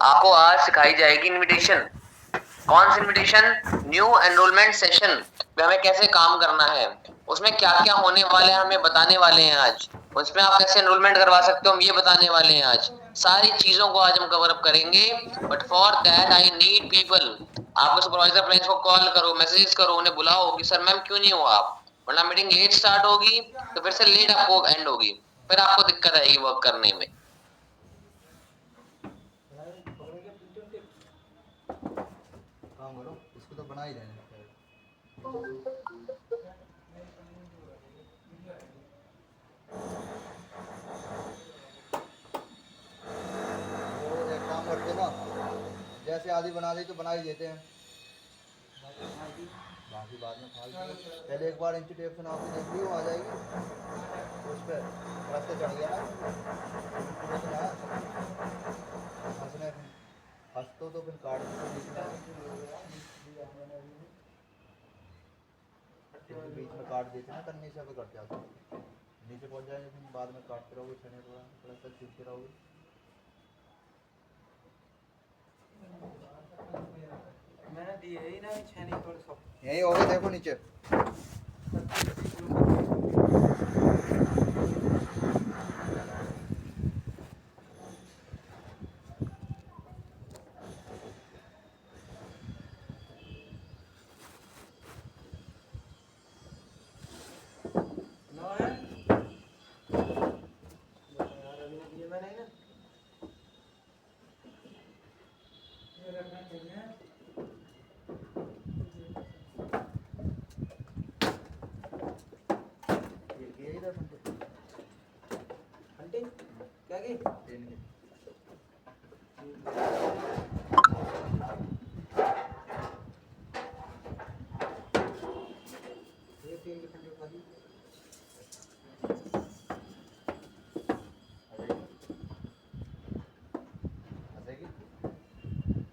आपको आज सिखाई जाएगी इनविटेशन। कौन सी इनविटेशन? न्यू एनरोलमेंट सेशन में हमें कैसे काम करना है, उसमें क्या क्या होने वाले हैं हमें बताने वाले हैं आज। उसमें आप कैसे एनरोलमेंट करवा सकते हो हम ये बताने वाले हैं आज। सारी चीजों को आज हम कवर अप करेंगे, but for that I need people. आपको सुपरवाइजर फ्रेंड्स को कॉल करो, मैसेज करो, उन्हें बुलाओ कि सर मैम क्यों नहीं हो आप, वरना मीटिंग लेट स्टार्ट होगी तो फिर से लेट आपको एंड होगी, फिर आपको दिक्कत आएगी वर्क करने में। काम करो, इसको तो बना ही देना। वो एक काम करते ना, जैसे आधी बना दी तो बना ही देते हैं, बाकी बाद में फालतू। पहले एक बार इंची टेप से नाप के देख लियो, आ जाएगी उस पर रास्ते चढ़ गया ना हंसने हंसतो तो फिर काट बीच में काट देते ना, तन्नी से कट जाता नीचे पहुंच जाएंगे, फिर बाद में काटते रहोगे, छने थोड़ा सा छीनते रहोगे। मैंने दिए ही ना छेनी थोड़ा सा यही हो गए, देखो नीचे। क्या की ये 3 की फंटे खाली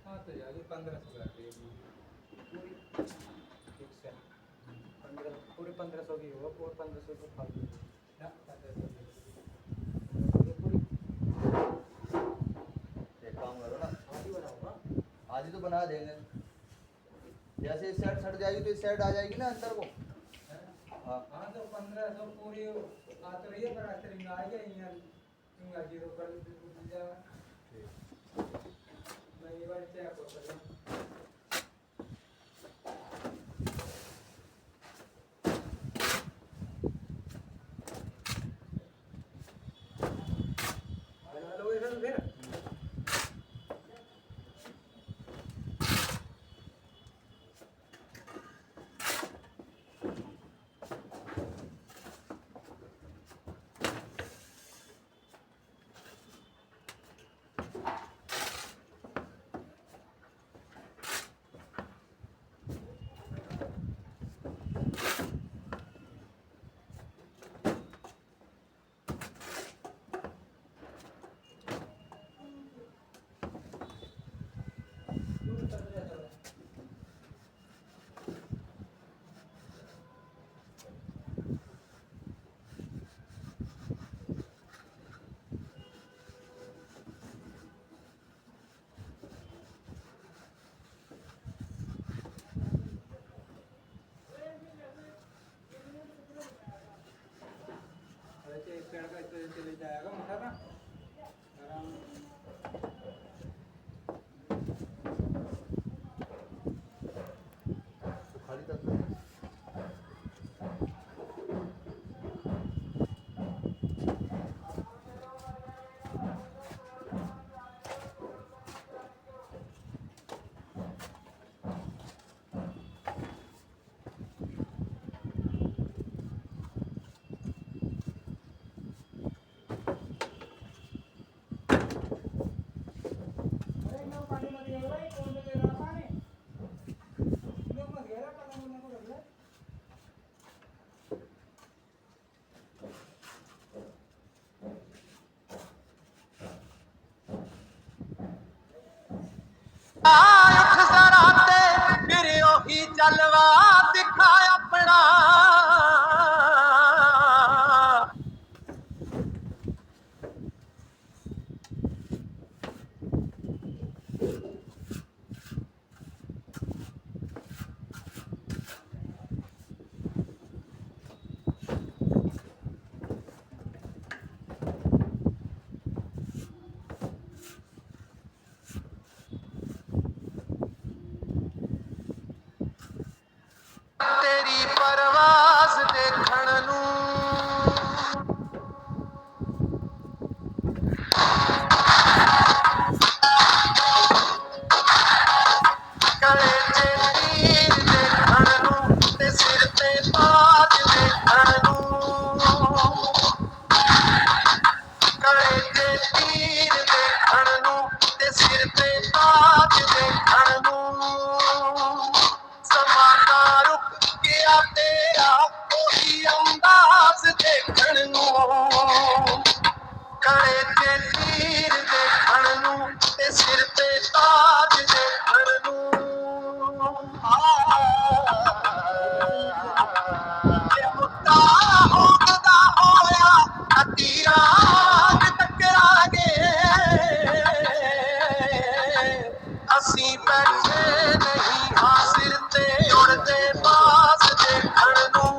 हाँ तो जाएगी 1500 का पूरी ठीक से 15 पूरी 1500 की होगा, और 1500 तो फालतू ना 1500 ये पूरी। एक काम करो ना, आधी बनाऊंगा, आधी तो बना देंगे, जैसे इस साइड सट जाएगी तो इस साइड आ जाएगी ना अंदर को। हाँ हाँ तो 1500 पूरी आ तो रही है, पर आते आ गया यहाँ जीरो कर जाएगा। मैं ये बार चेक कर रहा हूँ। बना लो इधर फिर ऐसे एक पेड़ का चले जाएगा मोटा ना आराम। तो खाली तक अरे मैं पानी मत गया भाई, कौन से ले रहा पानी लोग मत गया पता नहीं को रख ले। उठ जरा ते फिर ओही चलवा दिखा अपना। तेरी परवाज़ देखण नूं गले च तीर देखण नूं ते सिर ते ताज देखण नूं गले च तीर देखण नूं ते सिर ते ताज देखण नूं ज़माना रुक गया तेरा ओही अंदाज़ देखण नूं गले च तीर देखण नूं ते सिर ते ताज देखण नूं जे मुद्दा होंदा होया अद्धी रात टकरागे ਅਸੀਂ ਬੈਠੇ ਨਹੀਂ ਹਾਂ ਸਿਰ ਤੇ ਉੜਦੇ ਬਾਜ਼ ਦੇਖਣ ਨੂੰ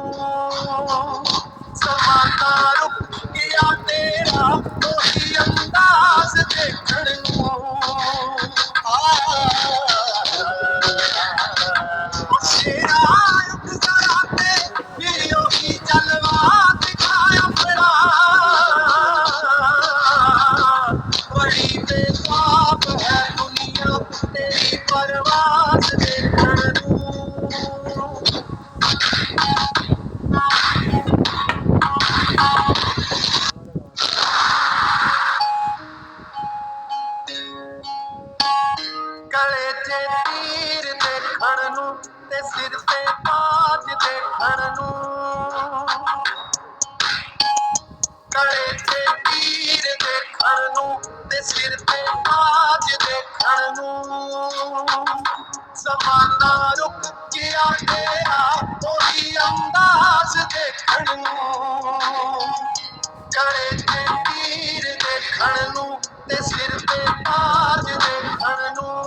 ਜ਼ਮਾਨਾ ਰੁਕ ਗਿਆ ਤੇਰਾ ਉਹੀ ਅੰਦਾਜ਼ ਦੇਖਣ ਨੂੰ ਸ਼ੇਰਾ ਰੁਕ ਜਰਾ ਤੇ ਫਿਰ ਉਹੀ ਜਲਵਾ ਦਿਖਾਇਆ ਫੜਾ बड़ी बेताब है दुनिया तेरी परवाज़ देखण नूं गले च तीर देखण नूं ते सिर ते ताज देखण नूं गले च तीर देखण नूं ते सिर ते ताज देखण नूं ज़माना रुक गया तेरा ओही अंदाज़ देखण नूं गले च तीर देखण नूं ते सिर ते ताज देखण नूं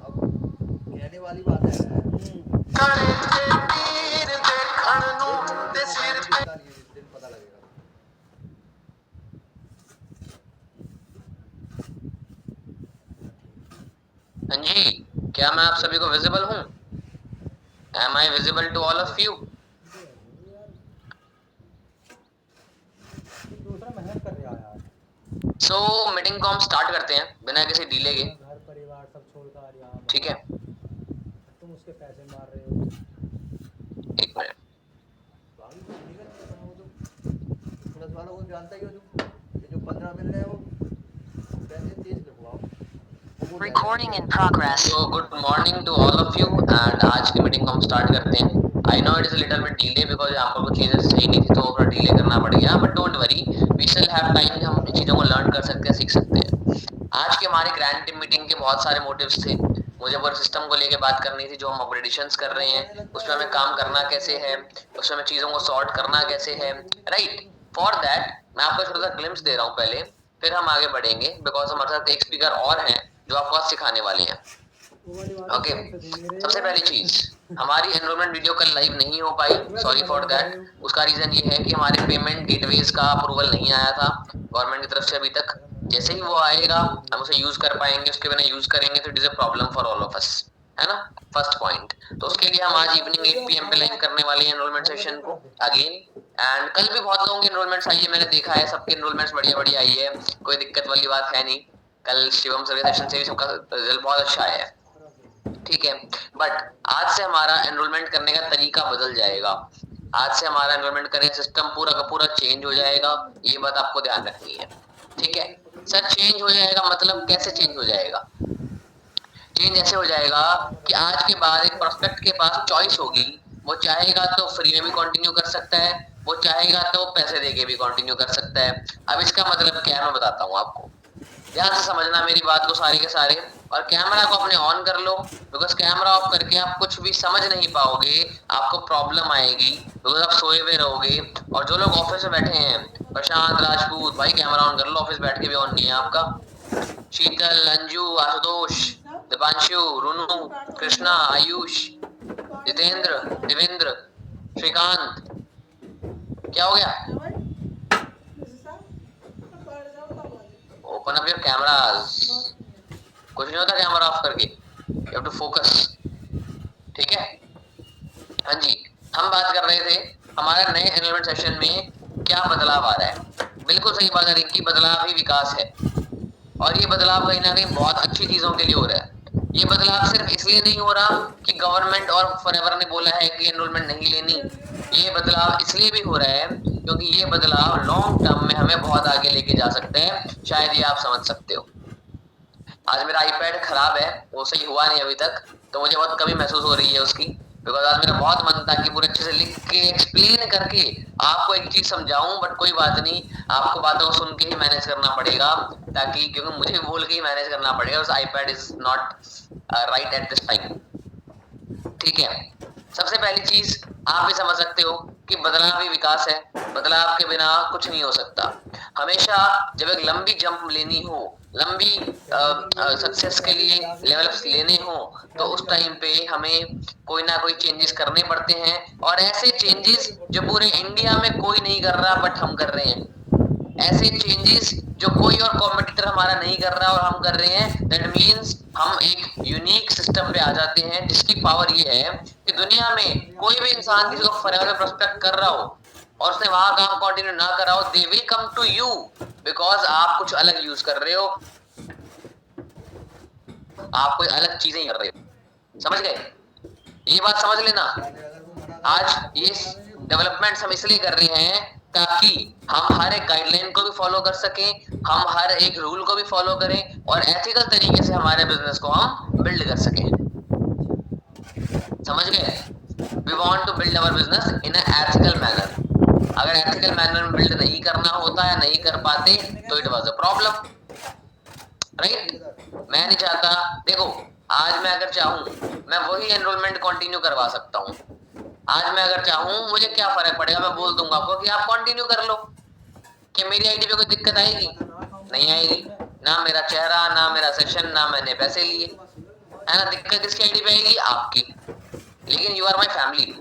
अब कहने वाली बात है गले च तीर देखण नूं ते सिर ते दिन पता लगेगा। हाँ जी, क्या मैं आप सभी को विजिबल हूँ? Am I visible to all of you? दूसरा मेहनत कर रहा है यार। So मीटिंग को हम स्टार्ट करते हैं बिना किसी डिले के, घर परिवार सब छोड़कर यहाँ ठीक है? तुम उसके पैसे मार रहे हो। एक मिनट। बाकी कुछ नहीं कर सकता वो तो पुलिस वालों को जानता ही हो तुम, ये जो 15 मिल रहे हैं वो पैसे तेज लगवाओ। Recording in progress. So good morning to all of you and आज की मीटिंग को हम स्टार्ट करते हैं। I know it is a little bit delay because यहाँ पर कुछ चीज़ें सही नहीं थी तो थोड़ा डिले करना पड़ गया, but don't worry, we still have time, हम इन चीज़ों को लर्न कर सकते हैं, सीख सकते हैं। आज की हमारी ग्रैंड टीम मीटिंग के बहुत सारे मोटिव्स थे। मुझे पूरे सिस्टम को लेके बात करनी थी जो हम अपग्रेडेशंस कर रहे हैं, उसमें हमें काम करना कैसे है, उसमें हमें चीज़ों को सॉर्ट करना कैसे है, राइट? फॉर दैट मैं आपको छोटा सा ग्लिम्स दे रहा हूँ पहले, फिर हम आगे बढ़ेंगे बिकॉज हमारे साथ एक स्पीकर और हैं जो आपको आज सिखाने वाले हैं। ओके, सबसे पहली चीज, हमारी एनरोलमेंट वीडियो कल लाइव नहीं हो पाई, सॉरी फॉर दैट। उसका रीजन ये है कि हमारे पेमेंट गेटवेज का अप्रूवल नहीं आया था गवर्नमेंट की तरफ से अभी तक। जैसे ही वो आएगा हम उसे यूज कर पाएंगे, उसके बिना यूज करेंगे तो it is a problem for all of us, है ना? First point. तो उसके लिए हम आज इवनिंग 8 PM पे लाइव करने वाले हैं एनरोलमेंट सेशन को अगेन। एंड कल भी बहुत लोगों की एनरोलमेंट्स आई है, मैंने देखा है सबकी एनरोलमेंट्स बढ़िया बढ़िया आई है, कोई दिक्कत वाली बात है नहीं। कल शिवम सर सेशन से भी सबका रिजल्ट बहुत अच्छा आया है, ठीक है? बट आज से हमारा एनरोलमेंट करने का तरीका बदल जाएगा। आज से हमारा एनरोलमेंट करने का सिस्टम पूरा का पूरा चेंज हो जाएगा, ये बात आपको ध्यान रखनी है, ठीक है? सर चेंज हो जाएगा मतलब कैसे चेंज हो जाएगा? चेंज ऐसे हो जाएगा कि आज के बाद एक प्रोस्पेक्ट के पास चॉइस होगी, वो चाहेगा तो फ्री में भी कंटिन्यू कर सकता है, वो चाहेगा तो पैसे देके भी कंटिन्यू कर सकता है। अब इसका मतलब क्या है मैं बताता हूँ आपको। ध्यान से समझना मेरी बात को सारे के सारे, और कैमरा को अपने ऑन कर लो, बिकॉज कैमरा ऑफ करके आप कुछ भी समझ नहीं पाओगे, आपको प्रॉब्लम आएगी, बिकॉज आप सोए हुए रहोगे। और जो लोग ऑफिस में बैठे हैं, प्रशांत राजपूत भाई कैमरा ऑन कर लो, ऑफिस बैठ के भी ऑन नहीं है आपका। शीतल, अंजू, आशुतोष, दीपांशु, रुनु, कृष्णा, आयुष, जितेंद्र, देवेंद्र, श्रीकांत, क्या हो गया? Open up your cameras. कुछ नहीं होता कैमरा ऑफ करके, यू हैव टू फोकस, ठीक है? हाँ जी, हम बात कर रहे थे हमारे नए एनरोलमेंट सेशन में क्या बदलाव आ रहा है। बिल्कुल सही बात है रिंकी, बदलाव ही विकास है, और ये बदलाव कहीं ना कहीं बहुत अच्छी चीजों के लिए हो रहा है। ये बदलाव सिर्फ इसलिए नहीं हो रहा कि गवर्नमेंट और फॉरएवर ने बोला है कि एनरोलमेंट नहीं लेनी, ये बदलाव इसलिए भी हो रहा है क्योंकि ये बदलाव लॉन्ग टर्म में हमें बहुत आगे लेके जा सकते हैं, शायद ये आप समझ सकते हो। आज मेरा आईपैड खराब है, वो सही हुआ नहीं अभी तक, तो मुझे बहुत कमी महसूस हो रही है उसकी, बिकॉज आज मेरा बहुत मन था कि पूरे अच्छे से लिख के एक्सप्लेन करके आपको एक चीज समझाऊं, बट कोई बात नहीं, आपको बातों को सुन के ही मैनेज करना पड़ेगा, ताकि क्योंकि मुझे बोल के ही मैनेज करना पड़ेगा, उस iPad is not right at this time, ठीक है? सबसे पहली चीज आप भी समझ सकते हो कि बदलाव ही विकास है, बदलाव के बिना कुछ नहीं हो सकता। हमेशा जब एक लंबी जंप लेनी हो, लंबी सक्सेस के लिए लेवल्स लेने हो, तो उस टाइम पे हमें कोई ना कोई चेंजेस करने पड़ते हैं, और ऐसे चेंजेस जो पूरे इंडिया में कोई नहीं कर रहा बट हम कर रहे हैं, ऐसे चेंजेस जो कोई और कॉम्पिटिटर हमारा नहीं कर रहा और हम कर रहे हैं, दैट मीन्स हम एक यूनिक सिस्टम पे आ जाते हैं, जिसकी पावर ये है कि दुनिया में कोई भी इंसान किसी को फॉरएवर में प्रोस्पेक्ट कर रहा हो और उसने वहां काम कंटिन्यू ना करा हो, they will come to you, because आप कुछ अलग यूज कर रहे हो, आप कोई अलग चीजें कर रहे हो, समझ गए? ये बात समझ लेना। आज ये डेवलपमेंट्स हम इसलिए कर रहे हैं ताकि हम हर एक गाइडलाइन को भी फॉलो कर सकें, हम हर एक रूल को भी फॉलो करें, और एथिकल तरीके से हमारे बिजनेस को हम बिल्ड कर सकें, समझ गए? We want to build our business in a ethical manner. अगर एथिकल मैनर में बिल्ड नहीं करना होता या नहीं कर पाते तो it was a problem, right? मैं नहीं चाहता, देखो आज मैं अगर चाहूं मैं वही एनरोलमेंट कंटिन्यू करवा सकता हूं, आज मैं अगर चाहूं मुझे क्या फर्क पड़ेगा, मैं बोल दूंगा आपको कि आप कंटिन्यू कर लो, कि मेरी आईडी पे कोई दिक्कत आएगी? नहीं आएगी, ना मेरा चेहरा, ना मेरा सेशन, ना मैंने पैसे लिए, है ना? दिक्कत किसकी आईडी पे आएगी? आपकी, लेकिन यू आर माई फैमिली,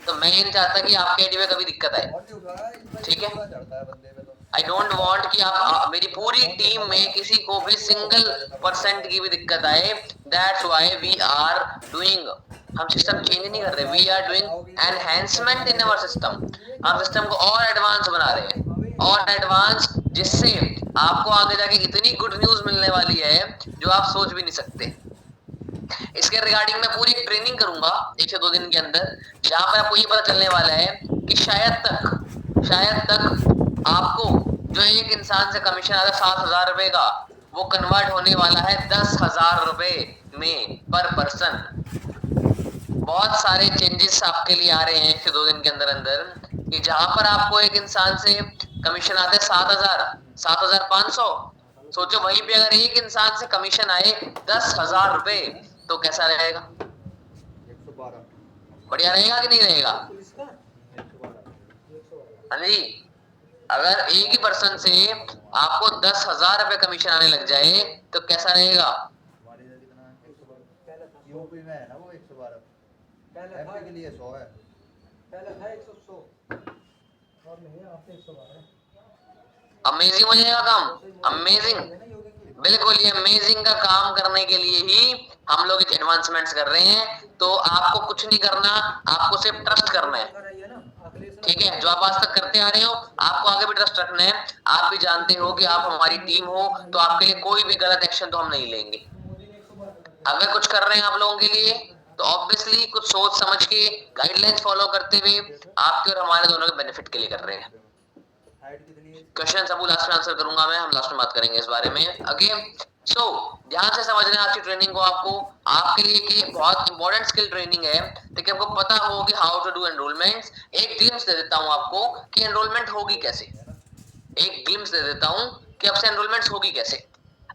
तो मैं ये नहीं चाहता कि आपकी आईडी पे कभी दिक्कत आए, ठीक है? आई डोंट वांट कि आप मेरी पूरी टीम में किसी को भी सिंगल % की भी दिक्कत आए, that's why we are doing, हम सिस्टम चेंज नहीं कर रहे, we are doing enhancement in our system, हम सिस्टम को और एडवांस बना रहे हैं, और एडवांस, जिससे आपको आगे जाके इतनी गुड न्यूज मिलने वाली है जो आप सोच भी नहीं सकते। इसके रिगार्डिंग मैं पूरी ट्रेनिंग करूंगा 1 से 2 दिन के अंदर, जहां पर आपको ये पता चलने वाला है कि शायद तक आपको जो एक इंसान से कमीशन आता है 7,000 रुपए का, वो कन्वर्ट होने वाला है 10,000 रुपए में पर पर्सन। बहुत सारे चेंजेस आपके लिए आ रहे हैं 1 से 2 दिन के अंदर अंदर, कि जहां पर आपको एक इंसान से कमीशन आते हैं 7,000, 7,500, सोचो वहीं पे अगर एक इंसान से कमीशन आए 10,000 रुपए तो कैसा रहेगा? 112 बढ़िया रहेगा कि नहीं रहेगा? हाँ जी, अगर एक ही पर्सन से आपको 10,000 रुपए कमीशन आने लग जाए तो कैसा रहेगा? हमारे इधर कितना 112 यूपी में है ना, वो 112 एमपी के लिए 100 है, पहले था 100 और नहीं है, आपसे 112 अमेजिंग हो जाएगा काम, अमेजिंग, बिल्कुल ये अमेजिंग का काम करने के लिए ही हम लोग एक एडवांसमेंट्स कर रहे हैं। तो आपको कुछ नहीं करना, आपको सिर्फ ट्रस्ट करना है, ठीक है? जो आप आज तक करते आ रहे हो आपको आगे भी ट्रस्ट रखना है। आप भी जानते हो कि आप हमारी टीम हो, तो आपके लिए कोई भी गलत एक्शन तो हम नहीं लेंगे। अगर कुछ कर रहे हैं आप लोगों के लिए तो ऑब्वियसली कुछ सोच समझ के गाइडलाइंस फॉलो करते हुए आपके और हमारे दोनों के बेनिफिट के लिए कर रहे हैं। हाइट कितनी है? क्वेश्चन सब लास्ट में आंसर करूंगा मैं, हम लास्ट में बात करेंगे इस बारे में। अगेन सो ध्यान से समझना आज की ट्रेनिंग को, आपको आपके लिए कि बहुत इंपॉर्टेंट स्किल ट्रेनिंग है, ताकि आपको पता हो कि हाउ टू डू एनरोलमेंट्स। एक ग्लिम्स दे देता हूं आपको कि एनरोलमेंट होगी कैसे, एक ग्लिम्स दे देता हूं कि आपसे एनरोलमेंट्स होगी कैसे।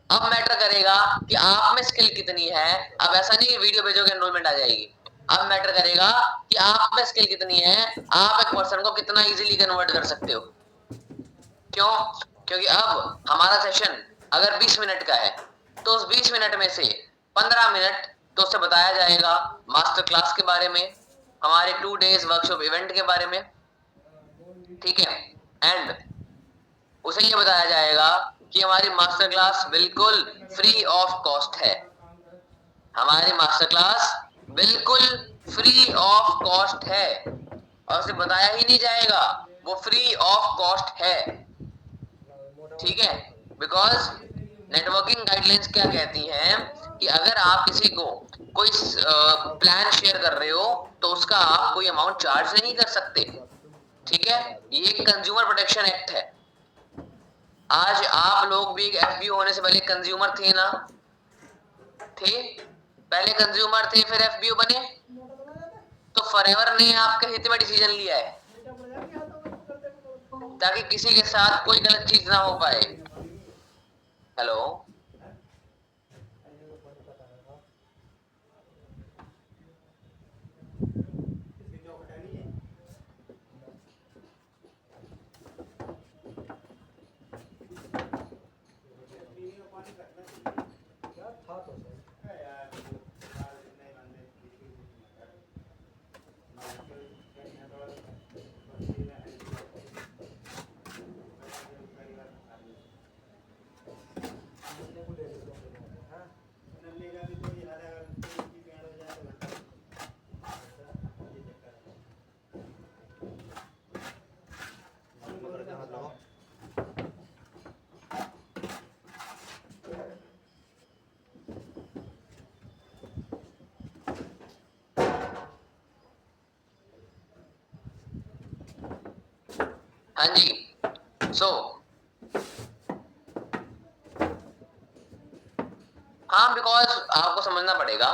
अब मैटर करेगा कि आप में स्किल कितनी है। अब ऐसा नहीं वीडियो भेजोगे एनरोलमेंट आ जाएगी। अब मैटर करेगा कि आप में स्किल कितनी है, आप एक पर्सन को कितना इजीली कन्वर्ट कर सकते हो। क्यों? क्योंकि अब हमारा सेशन अगर 20 मिनट का है तो उस 20 मिनट में से 15 मिनट तो उससे बताया जाएगा मास्टर क्लास के बारे में, हमारे 2 डेज वर्कशॉप इवेंट के बारे में, ठीक है। एंड उसे ये बताया जाएगा कि हमारी मास्टर क्लास बिल्कुल फ्री ऑफ कॉस्ट है। हमारी मास्टर क्लास बिल्कुल फ्री ऑफ कॉस्ट है और उसे बताया ही नहीं जाएगा वो फ्री ऑफ कॉस्ट है, ठीक है। बिकॉज नेटवर्किंग गाइडलाइंस क्या कहती हैं कि अगर आप किसी को कोई प्लान शेयर कर रहे हो तो उसका आप कोई अमाउंट चार्ज नहीं कर सकते, ठीक है। ये कंज्यूमर प्रोटेक्शन एक्ट है। आज आप लोग भी एफबीओ होने से पहले कंज्यूमर थे ना, थे, पहले कंज्यूमर थे फिर एफबीओ बने, तो फॉरएवर ने आपके हित में डिसीजन लिया है ताकि किसी के साथ कोई गलत चीज ना हो पाए। हेलो, क्या था तो सही। अपने को ले लेते हैं, हाँ। मगर जहाँ लगाओ हाँ जी। सो हाँ, बिकॉज आपको समझना पड़ेगा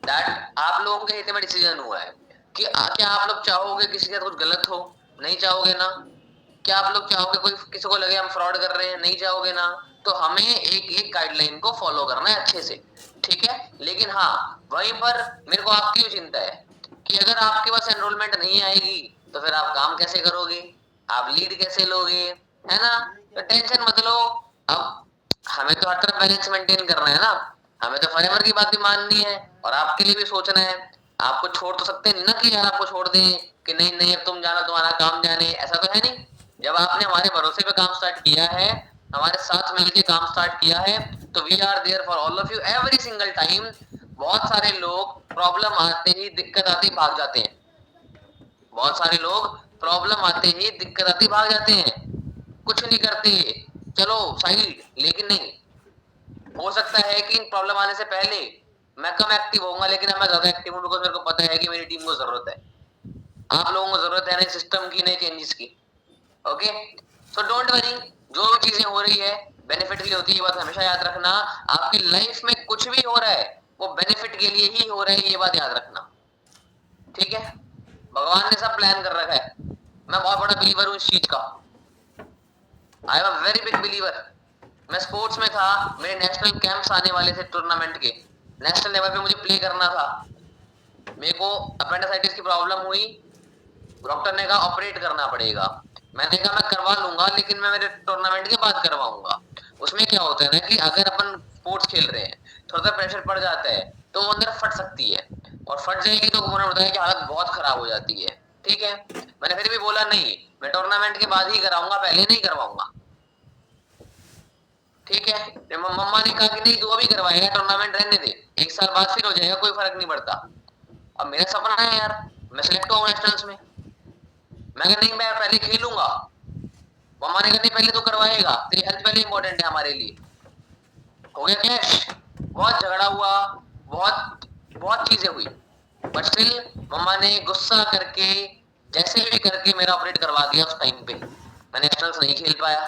दैट आप लोगों के हित में डिसीजन हुआ है कि क्या आप लोग चाहोगे किसी के साथ कुछ गलत हो? नहीं चाहोगे ना। क्या आप लोग चाहोगे कोई किसी को लगे हम फ्रॉड कर रहे हैं? नहीं चाहोगे ना। तो हमें एक एक गाइडलाइन को फॉलो करना है अच्छे से, ठीक है। लेकिन हाँ, वहीं पर मेरे को आपकी चिंता है कि अगर आपके पास एनरोलमेंट नहीं आएगी तो फिर आप काम कैसे करोगे, आप लीड कैसे लोगे, है ना। तो टेंशन मत लो। अब हमें तो हर तरफ बैलेंस मेंटेन करना है ना, हमें तो फॉरएवर की बात भी माननी है और आपके लिए भी सोचना है। आपको छोड़ तो सकते नहीं ना कि यार आपको छोड़ दें कि नहीं नहीं अब तुम जाना, तुम्हारा काम जाने, ऐसा तो है नहीं। जब आपने हमारे भरोसे पे काम स्टार्ट किया है, हमारे साथ मिलकर काम स्टार्ट किया है, तो we are there for all of you every single time. बहुत सारे लोग प्रॉब्लम आते ही, दिक्कत आते ही भाग जाते हैं। बहुत सारे लोग प्रॉब्लम आते ही, दिक्कत आती भाग जाते हैं, कुछ नहीं करते, चलो साइड। लेकिन नहीं, हो सकता है कि इन प्रॉब्लम आने से पहले मैं कम एक्टिव होऊंगा, लेकिन अब मैं ज्यादा एक्टिव हूं बिकॉज मेरे को पता है कि मेरी टीम को जरूरत है, आप लोगों को जरूरत है नए सिस्टम की, नए चेंजेस की। ओके, सो डोंट वरी, जो भी चीजें हो रही है बेनिफिट के लिए होती है, ये बात हमेशा याद रखना। आपकी लाइफ में कुछ भी हो रहा है वो बेनिफिट के लिए ही हो रहा है, ये बात याद रखना, ठीक है। भगवान ने सब प्लान कर रखा है। मैं बहुत बड़ा बिलीवर हूँ इस चीज का, I am a very big believer. मैं स्पोर्ट्स में था, मेरे नेशनल कैंप्स आने वाले थे टूर्नामेंट के, नेशनल लेवल पे मुझे प्ले करना था। मेरे को अपेंडिसाइटिस की प्रॉब्लम हुई, डॉक्टर ने कहा ऑपरेट करना पड़ेगा। मैंने कहा मैं करवा लूंगा लेकिन मैं मेरे टूर्नामेंट के बाद करवाऊंगा। उसमें क्या होता है ना कि अगर अपन स्पोर्ट्स खेल रहे हैं, थोड़ा सा प्रेशर पड़ जाता है तो वो अंदर फट सकती है, और फट जाएगी तो उन्होंने बताया कि हालत बहुत खराब हो जाती है, ठीक है। मैंने फिर भी बोला नहीं, मैं टूर्नामेंट के बाद ही कराऊंगा, पहले नहीं करवाऊंगा, ठीक है। मम्मा ने कहा कि नहीं तू अभी करवाएगा, टूर्नामेंट रहने दे, एक साल बाद फिर हो जाएगा, कोई फर्क नहीं पड़ता। अब मेरा सपना है यार मैं सिलेक्ट हूँ नेशनल्स में, मैं कहा नहीं मैं पहले खेलूंगा। मम्मा ने कहा नहीं पहले तो करवाएगा, तेरी हेल्थ पहले इंपॉर्टेंट है हमारे लिए। हो गया क्लैश, बहुत झगड़ा हुआ, बहुत बहुत चीजें हुई, बट स्टिल मम्मा ने गुस्सा करके जैसे भी करके मेरा ऑपरेट करवा दिया। उस टाइम पे मैं नेशनल्स नहीं खेल पाया,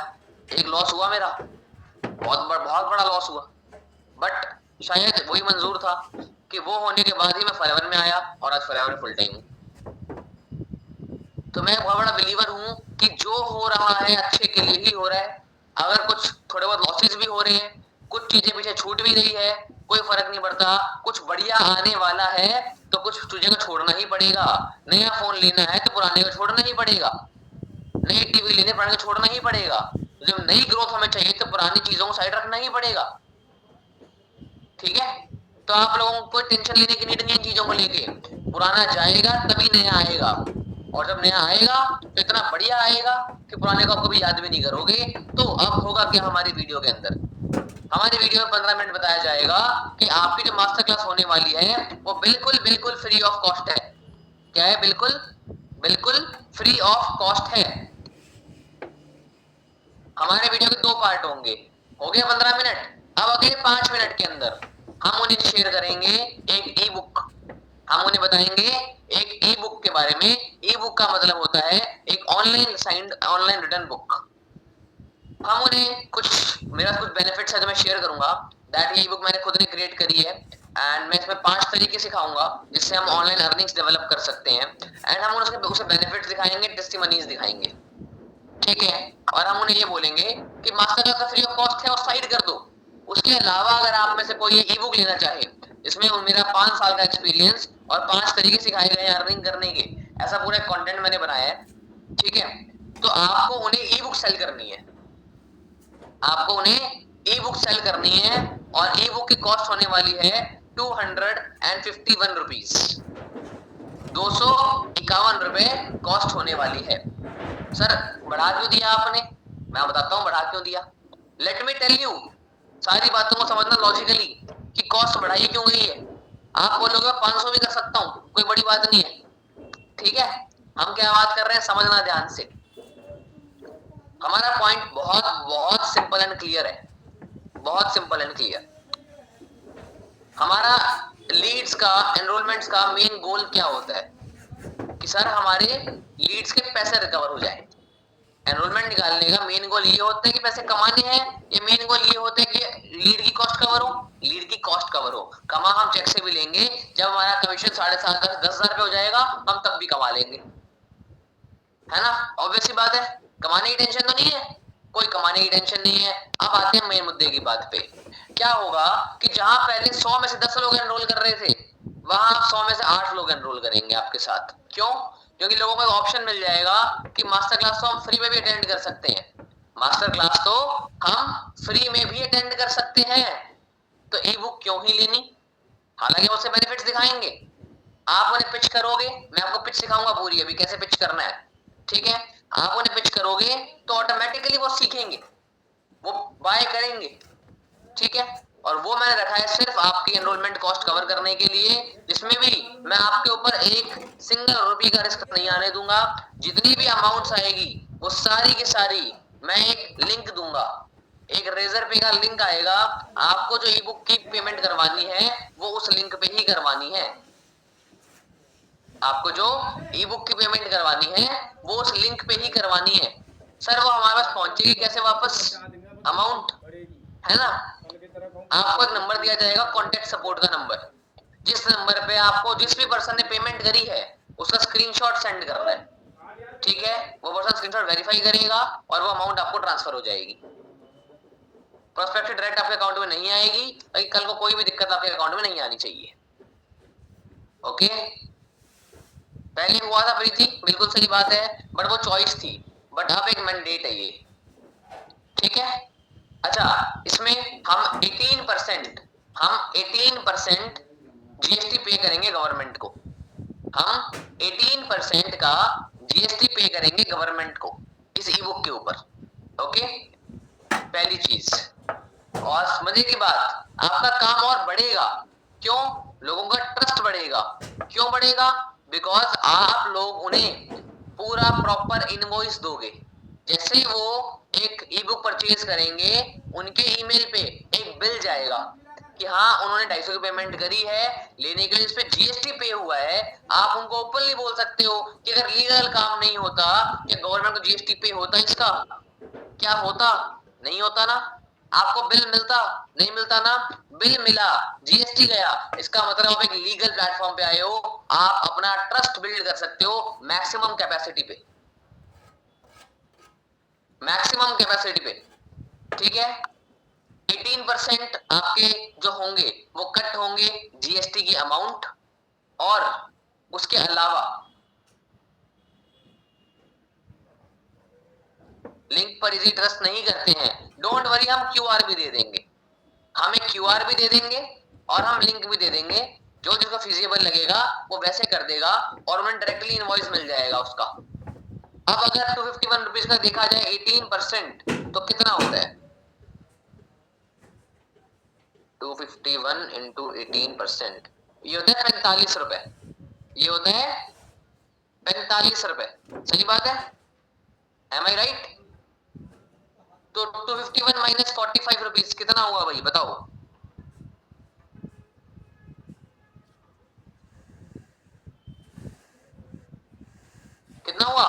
एक लॉस हुआ मेरा, बहुत बड़ा लॉस हुआ, बट शायद वही मंजूर था कि वो होने के बाद ही मैं फॉरएवर में आया और आज फॉरएवर में फुल टाइम हूँ। तो मैं बहुत बड़ा बिलीवर हूँ कि जो हो रहा है अच्छे के लिए ही हो रहा है। अगर कुछ थोड़े बहुत लॉसेस भी हो रहे हैं, कुछ कुछ चीजें पीछे छूट भी गई है, कोई फर्क नहीं पड़ता। कुछ बढ़िया आने वाला है तो कुछ तुझे को छोड़ना ही पड़ेगा। नया फोन लेना है तो पुराने को छोड़ना ही पड़ेगा, नई टीवी लेने पुराने को छोड़ना ही पड़ेगा। जब नई ग्रोथ हमें चाहिए तो पुरानी चीजों को साइड रखना ही पड़ेगा। ठीक है, तो आप लोगों को कोई टेंशन लेने की नीड नहीं है चीजों को लेके। पुराना जाएगा तभी नया आएगा, और जब नया आएगा तो इतना बढ़िया आएगा कि पुराने को आपको भी याद भी नहीं करोगे। तो अब होगा क्या हमारी वीडियो के अंदर, हमारी वीडियो में 15 मिनट बताया जाएगा कि आपकी जो मास्टर क्लास होने वाली है वो बिल्कुल बिल्कुल फ्री ऑफ कॉस्ट है। क्या है? बिल्कुल बिल्कुल फ्री ऑफ कॉस्ट है। हमारे वीडियो के 2 पार्ट होंगे, हो गया 15 मिनट। अब अगले 5 मिनट के अंदर हम उन्हें शेयर करेंगे एक ई बुक, हम उन्हें बताएंगे एक ई बुक के बारे में। ई बुक का मतलब होता है एक online signed online written book. हम उन्हें मेरा कुछ बेनिफिट्स है जो मैं शेयर करूंगा। दैट ये बुक मैंने खुद ने क्रिएट करी है एंड मैं इसमें 5 तरीके सिखाऊंगा जिससे हम ऑनलाइन अर्निंग्स डेवलप कर सकते हैं। एंड हम उसे बेनिफिट्स दिखाएंगे, टेस्टिमनीज दिखाएंगे। ठीक है, और हम उन्हें ये बोलेंगे कि master class free of cost है और साइड कर दो। उसके अलावा अगर आप में से कोई ये ई बुक लेना चाहे, इसमें मेरा 5 साल का एक्सपीरियंस और 5 तरीके सिखाए गए हैं अर्निंग करने के, ऐसा पूरा कंटेंट मैंने बनाया है। ठीक है, तो आपको उन्हें ई बुक सेल करनी है, आपको उन्हें ई बुक सेल करनी है और ई बुक की कॉस्ट होने वाली है 251 रुपीज, 251 रुपए कॉस्ट होने वाली है। सर बढ़ा क्यों दिया आपने? मैं बताता हूँ बढ़ा क्यों दिया। लेट मी टेल यू, सारी बातों को समझना लॉजिकली कि कॉस्ट बढ़ाई क्यों गई है। आप बोलोगे 500 भी कर सकता हूँ, कोई बड़ी बात नहीं है। ठीक है, हम क्या बात कर रहे हैं समझना ध्यान से। हमारा पॉइंट बहुत बहुत सिंपल एंड क्लियर है, बहुत सिंपल एंड क्लियर। हमारा लीड्स का, एनरोलमेंट्स का मेन गोल क्या होता है कि सर हमारे लीड्स के पैसे रिकवर हो जाए। एनरोलमेंट निकालने का मेन गोल ये होता है कि पैसे कमाने हैं, ये मेन गोल ये होता है कि लीड की कॉस्ट कवर हो, लीड की कॉस्ट कवर हो। कमा हम चेक से भी लेंगे, जब हमारा कमीशन 7.5 10 हजार पे हो जाएगा हम तब भी कमा लेंगे, है ना। ऑब्वियस सी बात है, कमाने की टेंशन तो नहीं है, कोई कमाने की टेंशन नहीं है। अब आते हैं मेन मुद्दे की बात पे। क्या होगा कि जहां पहले 100 में से 10 लोग एनरोल कर रहे थे, वहां 100 में से 8 लोग एनरोल करेंगे आपके साथ। क्यों? क्योंकि लोगों को ऑप्शन मिल जाएगा कि मास्टर क्लास तो हम फ्री में भी अटेंड कर सकते हैं, मास्टर क्लास तो हम फ्री में भी अटेंड कर सकते हैं, तो ई बुक क्यों ही लेनी। हालांकि उससे बेनिफिट्स दिखाएंगे, आप उन्हें पिच करोगे, मैं आपको पिच सिखाऊंगा पूरी अभी कैसे पिच करना है। ठीक है, आप उन्हें पिच करोगे तो ऑटोमेटिकली वो सीखेंगे, वो बाय करेंगे। ठीक है, और वो मैंने रखा है सिर्फ आपकी एनरोलमेंट कॉस्ट कवर करने के लिए, जिसमें भी मैं आपके ऊपर एक सिंगल रुपये का रिस्क नहीं आने दूंगा। जितनी भी अमाउंट्स आएगी वो सारी की सारी मैं एक लिंक दूंगा, एक रेजर पे का लिंक आएगा, आपको जो ई बुक की पेमेंट करवानी है वो उस लिंक पे ही करवानी है। आपको जो ई बुक की पेमेंट करवानी है वो उस लिंक पे ही करवानी है। सर वो हमारे पास पहुंचेगी कैसे वापस अमाउंट, है ना। आपको एक नंबर दिया जाएगा कॉन्टेक्ट सपोर्ट का नंबर, जिस नंबर पे आपको जिस भी पर्सन ने पेमेंट करी है उसका स्क्रीनशॉट सेंड करना है। ठीक है, वो पर्सन स्क्रीनशॉट वेरीफाई करेगा और वो अमाउंट आपको ट्रांसफर हो जाएगी। प्रोस्पेक्टिव डायरेक्ट आपके अकाउंट में नहीं आएगी, ताकि कल को कोई भी दिक्कत आपके अकाउंट में नहीं आनी चाहिए। ओके, पहले हुआ था प्रीति, बिल्कुल सही बात है, बट वो चॉइस थी, बट अब एक मैंडेट है ये। ठीक है, अच्छा इसमें हम 18% जीएसटी पे करेंगे गवर्नमेंट को, हम 18% का जीएसटी पे करेंगे गवर्नमेंट को इस ई बुक के ऊपर। ओके, पहली चीज। और मजे की बात, आपका काम और बढ़ेगा। क्यों? लोगों का ट्रस्ट बढ़ेगा। क्यों बढ़ेगा? बिकॉज आप लोग उन्हें पूरा प्रॉपर इनवॉइस दोगे। जैसे वो एक ई बुक परचेज करेंगे, उनके ईमेल पे एक बिल जाएगा कि हाँ उन्होंने 250 की पेमेंट करी है, लेने के लिए इस पे जीएसटी पे हुआ है। आप उनको ओपनली बोल सकते हो कि अगर लीगल काम नहीं होता या गवर्नमेंट को जीएसटी पे होता, इसका क्या होता? नहीं होता ना। आपको बिल मिलता? नहीं मिलता ना। बिल मिला, जीएसटी गया, इसका मतलब आप एक लीगल प्लेटफॉर्म पे आए हो, आप अपना ट्रस्ट बिल्ड कर सकते हो मैक्सिमम कैपेसिटी पे, मैक्सिमम कैपेसिटी पे। ठीक है, 18% आपके जो होंगे वो कट होंगे जीएसटी की अमाउंट, और उसके अलावा लिंक पर इजी ट्रस्ट नहीं करते हैं, डोंट वरी, हम क्यूआर भी दे देंगे, हमें क्यूआर भी दे देंगे और हम लिंक भी दे देंगे, जो जिसको फिजिबल लगेगा वो वैसे कर देगा और उन्हें डायरेक्टली इनवॉइस मिल जाएगा उसका। अब अगर 251 रुपीज का देखा जाए 18% तो कितना होता है? 251 इंटू 18%, ये होता है 45 रुपए, ये होता है 45 रुपए, सही बात है, एम आई राइट? तो 251 माइनस 45 रुपीज कितना हुआ भाई बताओ? कितना हुआ?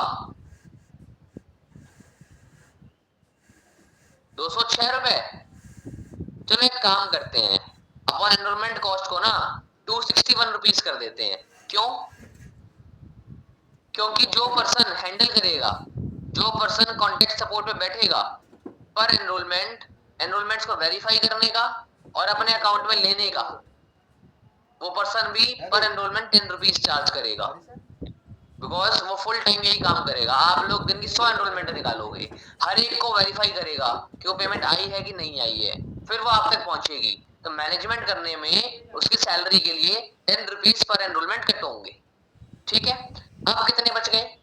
206 रुपए। चलो एक काम करते हैं, अपन एनरोलमेंट कॉस्ट को ना 261 रुपीज कर देते हैं। क्यों? क्योंकि जो पर्सन हैंडल करेगा, जो पर्सन कॉन्टेक्ट सपोर्ट पे बैठेगा, पर एनरोलमेंट्स को वेरीफाई करने का और अपने अकाउंट में लेने का, वो पर्सन भी पर एनरोलमेंट 10 रुपीज चार्ज करेगा, बिकॉज वो फुल टाइम यही काम करेगा। आप लोग दिन की 100 एनरोलमेंट निकालोगे, हर एक को वेरीफाई करेगा कि वो पेमेंट आई है कि नहीं आई है, फिर वो आप तक पहुंचेगी। तो मैनेजमेंट करने में उसकी सैलरी के लिए 10 रुपीज पर एनरोलमेंट कट होंगे, ठीक है? अब कितने बच गए?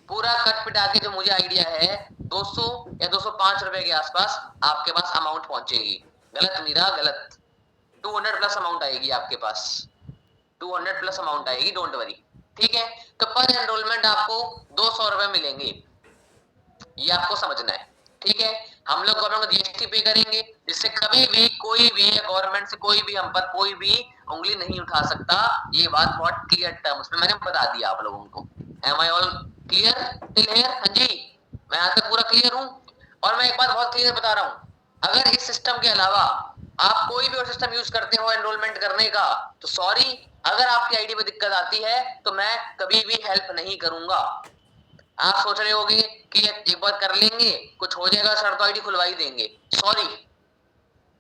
पूरा कट पिटा के जो मुझे आइडिया है 200 या 205 रुपए के आसपास आपके पास अमाउंट पहुंचेगी। गलत मीरा, गलत, 200 प्लस अमाउंट आएगी आपके पास, 200 प्लस अमाउंट आएगी, डोंट वरी, ठीक है? तो पर एनरोलमेंट आपको 200 रुपए मिलेंगे, ये आपको समझना है, ठीक है? हम लोग गवर्नमेंट को जीएसटी पे करेंगे, जिससे कभी भी कोई भी गवर्नमेंट से कोई भी हम पर कोई भी उंगली नहीं उठा सकता। ये बात बहुत क्लियर टर्म्स में मैंने बता दिया आप लोगों को। Am I all clear till here? हाँ जी, मैं यहाँ तक पूरा क्लियर हूँ। और मैं एक बात बहुत क्लियर बता रहा हूँ, अगर इस सिस्टम के अलावा आप कोई भी और सिस्टम यूज करते हो एनरोलमेंट करने का, तो सॉरी, अगर आपकी आईडी में दिक्कत आती है तो मैं कभी भी हेल्प नहीं करूंगा। आप सोच रहे होगे कि एक बार कर लेंगे, कुछ हो जाएगा सर तो आईडी खुलवा ही देंगे, सॉरी,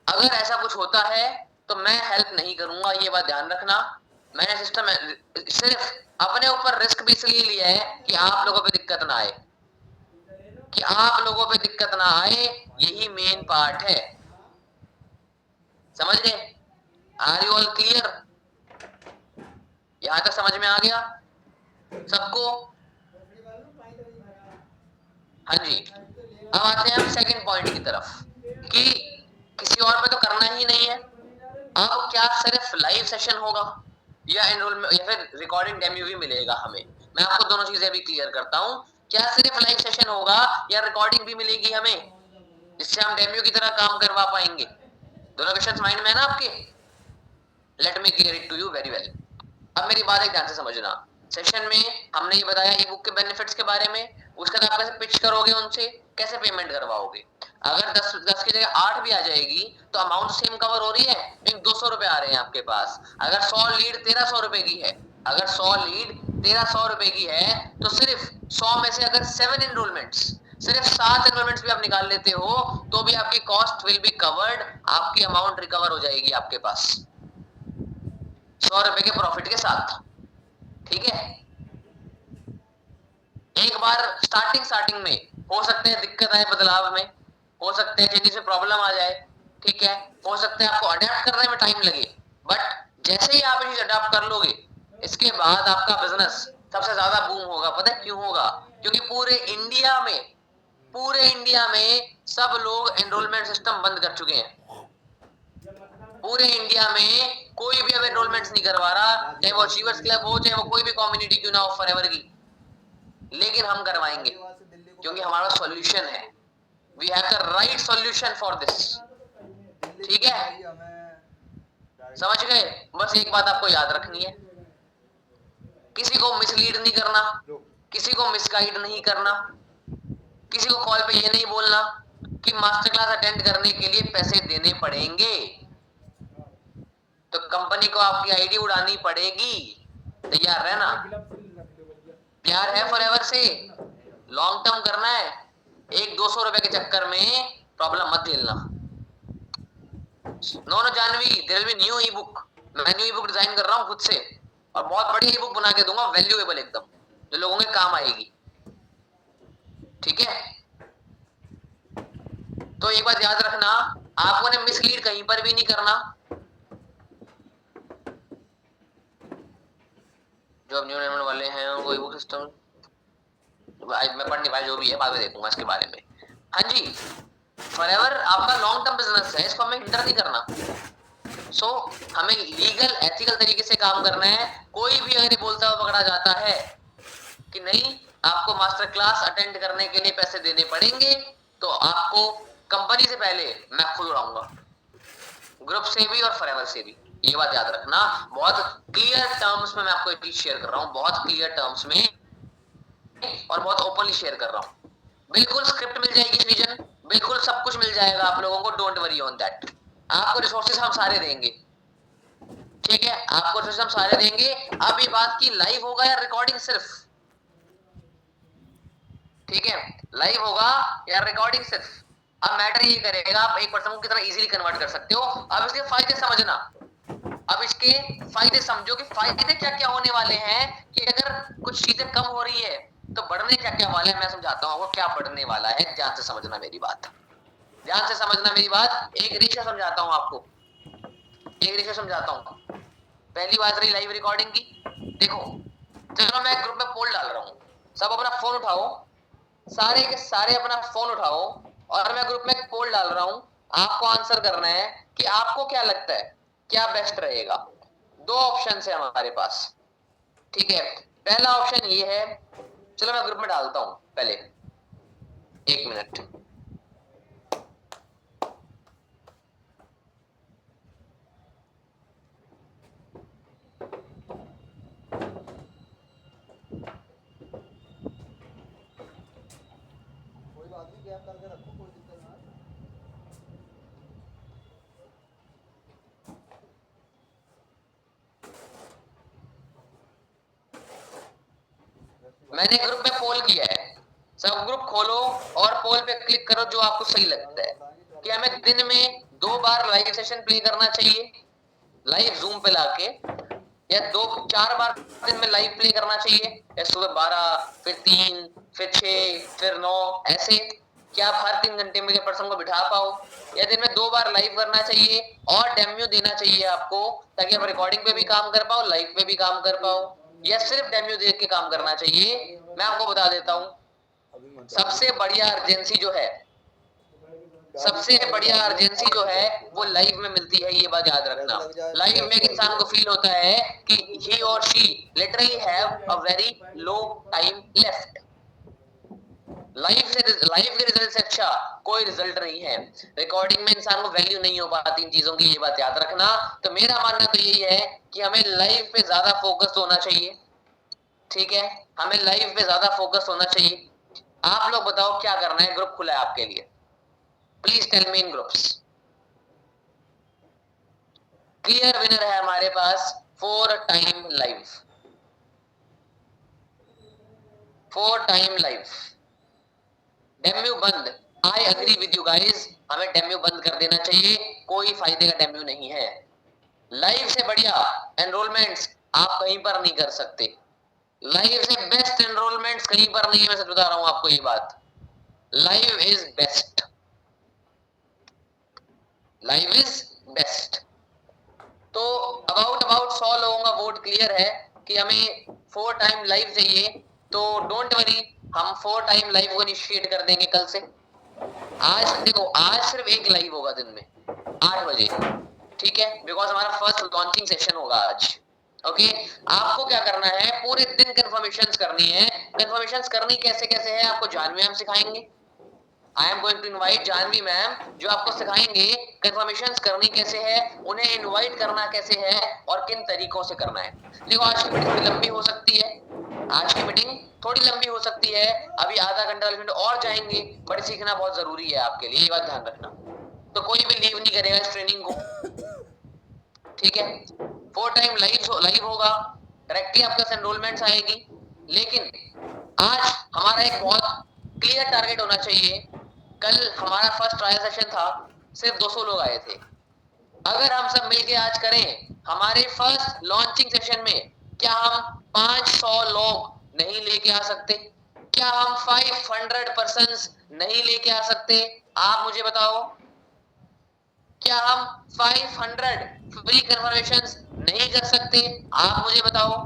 अगर ऐसा कुछ होता है तो मैं हेल्प नहीं करूंगा, ये बात ध्यान रखना। मैंने सिस्टम सिर्फ अपने ऊपर रिस्क भी इसलिए लिया है कि आप लोगों पे दिक्कत ना आए, कि आप लोगों पे दिक्कत ना आए, यही मेन पार्ट है, समझ गए? Are you all clear? यहां तक समझ में आ गया सबको? हाँ जी। अब आते हैं हम सेकंड पॉइंट की तरफ कि किसी और पे तो करना ही नहीं है। अब क्या सिर्फ लाइव सेशन होगा या एनरोलमेंट या फिर रिकॉर्डिंग डेमो भी मिलेगा हमें? मैं आपको दोनों चीजें भी क्लियर करता हूँ। क्या सिर्फ लाइव सेशन होगा या रिकॉर्डिंग भी मिलेगी हमें, जिससे हम डेमो की तरह काम करवा पाएंगे? दोनों क्वेश्चंस माइंड में है ना आपके? Let me clear it to you very well. अब मेरी बात एक ध्यान से समझना। सेशन में हमने ये बताया ई बुक के बेनिफिट्स के बारे में, उसके बाद आप कैसे पिच करोगे, उनसे कैसे पेमेंट करवाओगे। अगर 10 की जगह 8 भी आ जाएगी तो अमाउंट सेम कवर हो रही है, लेकिन 200 रुपए आ रहे हैं आपके पास। अगर 100 लीड 1300 रुपए की है, अगर 100 लीड 1300 रुपए की है, तो सिर्फ 100 में से अगर 7 एनरोलमेंट्स, सिर्फ 7 एनरोलमेंट्स भी आप निकाल लेते हो तो भी आपकी कॉस्ट विल बी कवर्ड, आपकी अमाउंट रिकवर हो जाएगी आपके पास 100 रुपए के प्रॉफिट के साथ, ठीक है? एक बार स्टार्टिंग में हो सकते हैं दिक्कत आए बदलाव में, हो सकते हैं चेंजेस में प्रॉब्लम आ जाए, ठीक है? हो सकता है आपको अडेप्ट करने में टाइम लगे, बट जैसे ही आप ये चीज अडेप्ट कर लोगे, इसके बाद आपका बिजनेस सबसे ज्यादा बूम होगा। पता है क्यों होगा? क्योंकि पूरे इंडिया में सब लोग एनरोलमेंट सिस्टम बंद कर चुके हैं। पूरे इंडिया में कोई भी अब एनरोलमेंट्स नहीं करवा रहा, चाहे वो अचीवर्स क्लब हो, चाहे वो कोई भी कम्युनिटी क्यों ना हो फॉरएवर की, लेकिन हम करवाएंगे क्योंकि हमारा सॉल्यूशन है। We have the right solution for this, ठीक है? समझ गए? बस एक बात आपको याद रखनी है, किसी को मिसलीड नहीं करना, किसी को मिसगाइड नहीं करना, किसी को कॉल पे ये नहीं बोलना कि मास्टर क्लास अटेंड करने के लिए पैसे देने पड़ेंगे, तो कंपनी को आपकी आईडी उड़ानी पड़ेगी। तैयार रहना, प्यार है फॉरएवर से, लॉन्ग टर्म करना है, एक 200 रुपए के चक्कर में प्रॉब्लम मत झेलना। No Janvi, there will be new e book. मैं न्यू ई बुक डिजाइन कर रहा हूँ खुद से, और बहुत बढ़िया ई बुक बना के दूंगा, वैल्यूएबल एकदम, जो लोगों के काम आएगी। ठीक है, तो एक बात याद रखना, आपको ने मिसलीड कहीं पर भी नहीं करना। जो अब न्यू इन्वेस्टमेंट वाले हैं वो बुक सिस्टम मैं पढ़ नहीं पाया, जो भी है बाद में देखूंगा इसके बारे में। हाँ जी, फॉरएवर आपका लॉन्ग टर्म बिजनेस है, इसको हमें इंटर नहीं करना। सो हमें लीगल एथिकल तरीके से काम करना है। कोई भी अगर ये बोलता हुआ पकड़ा जाता है कि नहीं आपको मास्टर क्लास अटेंड करने के लिए पैसे देने पड़ेंगे, तो आपको कंपनी से पहले मैं खुद उड़ाऊंगा, ग्रुप से भी और फॉरएवर से भी। ये बात याद रखना, बहुत क्लियर टर्म्स में मैं आपको एक चीज शेयर कर रहा हूँ, बहुत क्लियर टर्म्स में और बहुत ओपनली शेयर कर रहा हूँ। बिल्कुल स्क्रिप्ट मिल जाएगी रीजन, बिल्कुल सब कुछ मिल जाएगा आप लोगों को, डोंट वरी ऑन दैट। आपको रिसोर्सेज हम सारे देंगे, ठीक है, आपको रिसोर्सेज हम सारे देंगे। अब ये बात की लाइव होगा या रिकॉर्डिंग सिर्फ, ठीक है, लाइव होगा या रिकॉर्डिंग सिर्फ, अब मैटर ये करेगा आप एक पर्सन को कितना इजीली कन्वर्ट कर सकते हो। अब इसके फायदे समझना, अब इसके फायदे समझो कि फायदे क्या क्या होने वाले हैं, कि अगर कुछ चीजें कम हो रही है तो बढ़ने क्या क्या वाले हैं, मैं समझाता हूँ वो क्या बढ़ने वाला है। ध्यान से समझना मेरी बात, ध्यान से समझना मेरी बात। एक रेशियो समझाता हूँ आपको, एक रेशियो समझाता हूँ। पहली बात रही लाइव रिकॉर्डिंग की। देखो, चलो मैं ग्रुप में पोल डाल रहा हूँ, सब अपना फोन उठाओ, सारे के सारे अपना फोन उठाओ, और मैं ग्रुप में एक पोल डाल रहा हूँ। आपको आंसर करना है कि आपको क्या लगता है क्या बेस्ट रहेगा। दो ऑप्शन है हमारे पास, ठीक है। पहला ऑप्शन ये है, चलो मैं ग्रुप में डालता हूं पहले, एक मिनट। कोई बात नहीं, गैप करके रखो, कोई दिक्कत ना है। मैंने ग्रुप में पोल किया है, सब ग्रुप खोलो और पोल पे क्लिक करो जो आपको सही लगता है। कि हमें दिन में 2 बार लाइव सेशन प्ले करना चाहिए, लाइव जूम पे लाके, या 2-4 बार दिन में लाइव प्ले करना चाहिए, या सुबह 12 फिर 3 फिर 6 फिर 9, ऐसे। क्या आप हर 3 घंटे में पर्सन को बिठा पाओ, या दिन में 2 बार लाइव करना चाहिए और डेमो देना चाहिए आपको, ताकि आप रिकॉर्डिंग पे भी काम कर पाओ, लाइव पे भी काम कर पाओ, या सिर्फ डेमो देख के काम करना चाहिए। मैं आपको बता देता हूँ, सबसे बढ़िया अर्जेंसी जो है, सबसे बढ़िया अर्जेंसी जो है वो लाइव में मिलती है। ये बात याद रखना, लाइव में एक इंसान को फील होता है कि he or she literally have a very low time left। Live के रिजल्ट से अच्छा कोई रिजल्ट नहीं है। रिकॉर्डिंग में इंसान को वैल्यू नहीं हो पाती इन चीजों की, ये बात याद रखना। तो मेरा मानना तो यही है कि हमें लाइव पे ज्यादा फोकस होना चाहिए, ठीक है, हमें लाइव पे ज्यादा फोकस होना चाहिए। आप लोग बताओ क्या करना है, ग्रुप खुला है आपके लिए, please tell me in groups. Clear winner है हमारे पास 4 टाइम लाइव, 4 टाइम लाइव। डेम्यू बंद, I agree with you guys, हमें डेम्यू बंद कर देना चाहिए, कोई फायदे का डेम्यू नहीं है। लाइव से बढ़िया एनरोलमेंट्स आप कहीं पर नहीं कर सकते, लाइव से बेस्ट एनरोलमेंट्स कहीं पर नहीं है, मैं सच बता रहा हूं आपको ये बात, live is best, live is best. तो अबाउट 100 लोगों का वोट क्लियर है कि हमें 4 टाइम लाइव चाहिए। तो डोंट वरी, हम 4 टाइम लाइव को इनिशिएट कर देंगे कल से। आज देखो, आज सिर्फ एक लाइव होगा दिन में 8 बजे, ठीक है, बिकॉज हमारा फर्स्ट लॉन्चिंग सेशन होगा आज। ओके, आपको क्या करना है, पूरे दिन कंफर्मेशंस करनी है। कंफर्मेशंस करनी कैसे कैसे है आपको जानवी मैम सिखाएंगे। I am going to invite Janvi ma'am, जो आपको सिखाएंगे कंफर्मेशंस करनी कैसे है, उन्हें इनवाइट करना कैसे है और किन तरीकों से करना है। देखो, आज की मीटिंग थोड़ी लंबी हो सकती है, आज की मीटिंग थोड़ी लंबी हो सकती है, अभी आधा घंटा 40 मिनट और जाएंगे, बट सीखना बहुत जरूरी है आपके लिए, ये बात ध्यान रखना। तो कोई भी लीव नहीं करेगा इस ट्रेनिंग को, ठीक है। 4 टाइम लाइव होगा, डायरेक्टली आपके पास एनरोलमेंट्स आएगी। लेकिन आज हमारा एक बहुत क्लियर टारगेट होना चाहिए। कल हमारा फर्स्ट ट्रायल सेशन था, सिर्फ 200 लोग आए थे। अगर हम सब मिलके आज करें हमारे फर्स्ट लॉन्चिंग सेशन में, क्या हम 500 लोग नहीं लेके आ सकते? क्या हम 500 पर्सन्स नहीं लेके आ सकते? आप मुझे बताओ, क्या हम 500 फ्री कन्फर्मेशंस नहीं कर सकते? आप मुझे बताओ।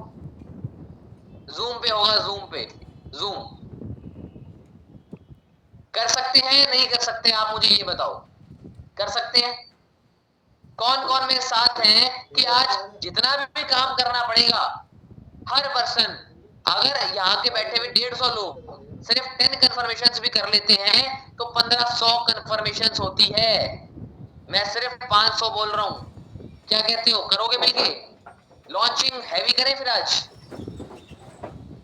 जूम पे होगा, जूम पे, जूम कर सकते हैं नहीं कर सकते? आप मुझे ये बताओ, कर सकते हैं? कौन कौन मेरे साथ हैं कि आज जितना भी काम करना पड़ेगा, हर पर्सन, अगर यहाँ के बैठे हुए 150 लोग सिर्फ 10 कन्फर्मेशंस भी कर लेते हैं तो 1500 कन्फर्मेशंस होती है। मैं सिर्फ 500 बोल रहा हूं। क्या कहते हो, करोगे मिलके? लॉन्चिंग हैवी करें फिर आज?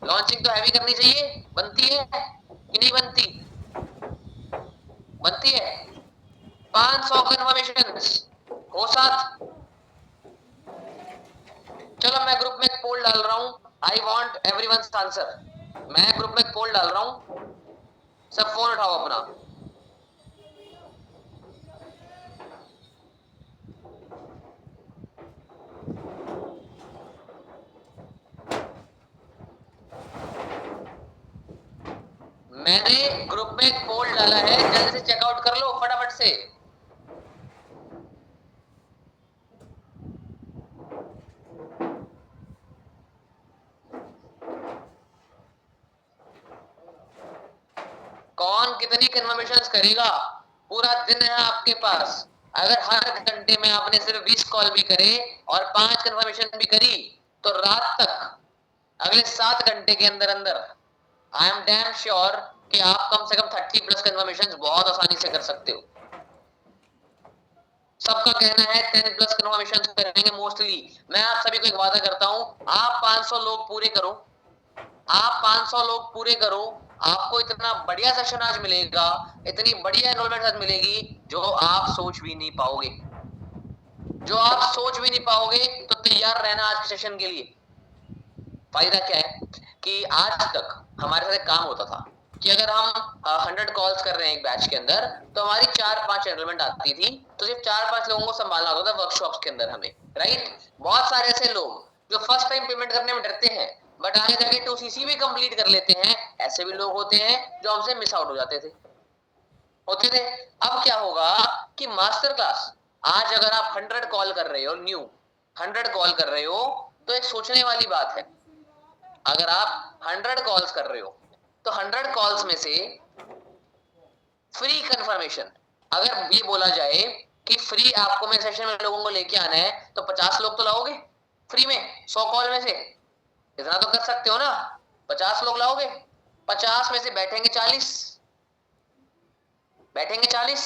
लॉन्चिंग तो हैवी करनी चाहिए, बनती है कि नहीं बनती? बनती है। 500 कन्फर्मेशंस हो साथ। चलो मैं ग्रुप में एक पोल डाल रहा हूं, आई वॉन्ट एवरीवन्स आंसर। मैं ग्रुप में एक पोल डाल रहा हूं, सब फोन उठाओ अपना। मैंने ग्रुप में एक पोल डाला है, जल्दी से चेकआउट कर लो फटाफट से। कौन कितनी कन्फर्मेशंस करेगा? पूरा दिन है आपके पास। अगर हर घंटे में आपने सिर्फ 20 कॉल भी करे और 5 कन्फर्मेशन भी करी तो रात तक, अगले 7 घंटे के अंदर अंदर आई एम डैम श्योर कि आप कम से कम 30 प्लस कन्फर्मेशन बहुत आसानी से कर सकते हो। सबका कहना है 10 प्लस कन्फर्मेशन करेंगे मोस्टली। मैं आप सभी को एक वादा करता हूं, आप 500 लोग पूरे करो, आप 500 लोग पूरे करो, आपको इतना बढ़िया सेशन आज मिलेगा, इतनी बढ़िया एनरोलमेंट आज मिलेगी जो आप सोच भी नहीं पाओगे, जो आप सोच भी नहीं पाओगे। तो तैयार रहना आज के सेशन के लिए। फायदा क्या है कि आज तक हमारे साथ एक काम होता था कि अगर हम 100 कॉल्स कर रहे हैं एक बैच के अंदर तो हमारी 4-5 एनरोलमेंट आती थी, तो सिर्फ 4-5 लोगों को संभालना होता था वर्कशॉप्स के अंदर हमें, राइट। बहुत सारे ऐसे लोग जो फर्स्ट टाइम पेमेंट करने में डरते हैं बट आगे जाके 2CC भी कंप्लीट कर लेते हैं, ऐसे भी लोग होते हैं जो हमसे मिस आउट हो जाते थे, होते थे। अब क्या होगा कि मास्टर क्लास, आज अगर आप 100 कॉल कर रहे हो, न्यू 100 कॉल कर रहे हो, तो एक सोचने वाली बात है, अगर आप 100 कॉल्स कर रहे हो तो 100 कॉल्स में से फ्री कंफर्मेशन, अगर ये बोला जाए कि फ्री आपको मेरे सेशन में लोगों को लेके आना है तो 50 लोग तो लाओगे फ्री में 100 कॉल में से? इतना तो कर सकते हो ना, 50 लोग लाओगे, 50 में से बैठेंगे 40, बैठेंगे 40,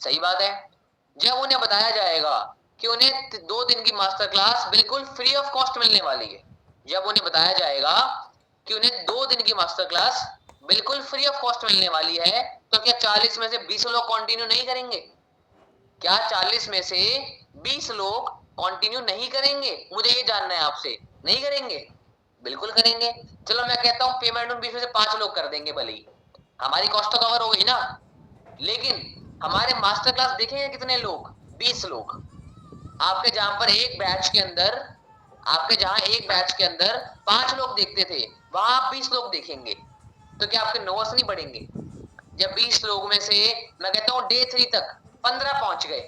सही बात है। जब उन्हें बताया जाएगा कि उन्हें 2 दिन की मास्टर क्लास बिल्कुल फ्री ऑफ कॉस्ट मिलने वाली है, जब उन्हें बताया जाएगा कि उन्हें 2 दिन की मास्टर क्लास बिल्कुल फ्री ऑफ कॉस्ट मिलने वाली है, तो क्या 40 में से 20 लोग कंटिन्यू नहीं करेंगे? क्या 40 में से 20 लोग कंटिन्यू नहीं करेंगे? मुझे ये जानना है आपसे, नहीं करेंगे? बिल्कुल करेंगे। चलो मैं कहता हूं पेमेंट उन 20 में से 5 लोग कर देंगे, भले ही हमारी कॉस्ट तो कवर हो गई ना, लेकिन हमारे मास्टर क्लास देखेंगे कितने लोग? 20 लोग। आपके जहां पर एक बैच के अंदर, आपके जहां एक बैच के अंदर 5 लोग देखते थे, वहां आप 20 लोग देखेंगे, तो क्या आपके नोट्स नहीं बढ़ेंगे? जब 20 लोग में से मैं कहता हूं डे 3 तक 15 पहुंच गए,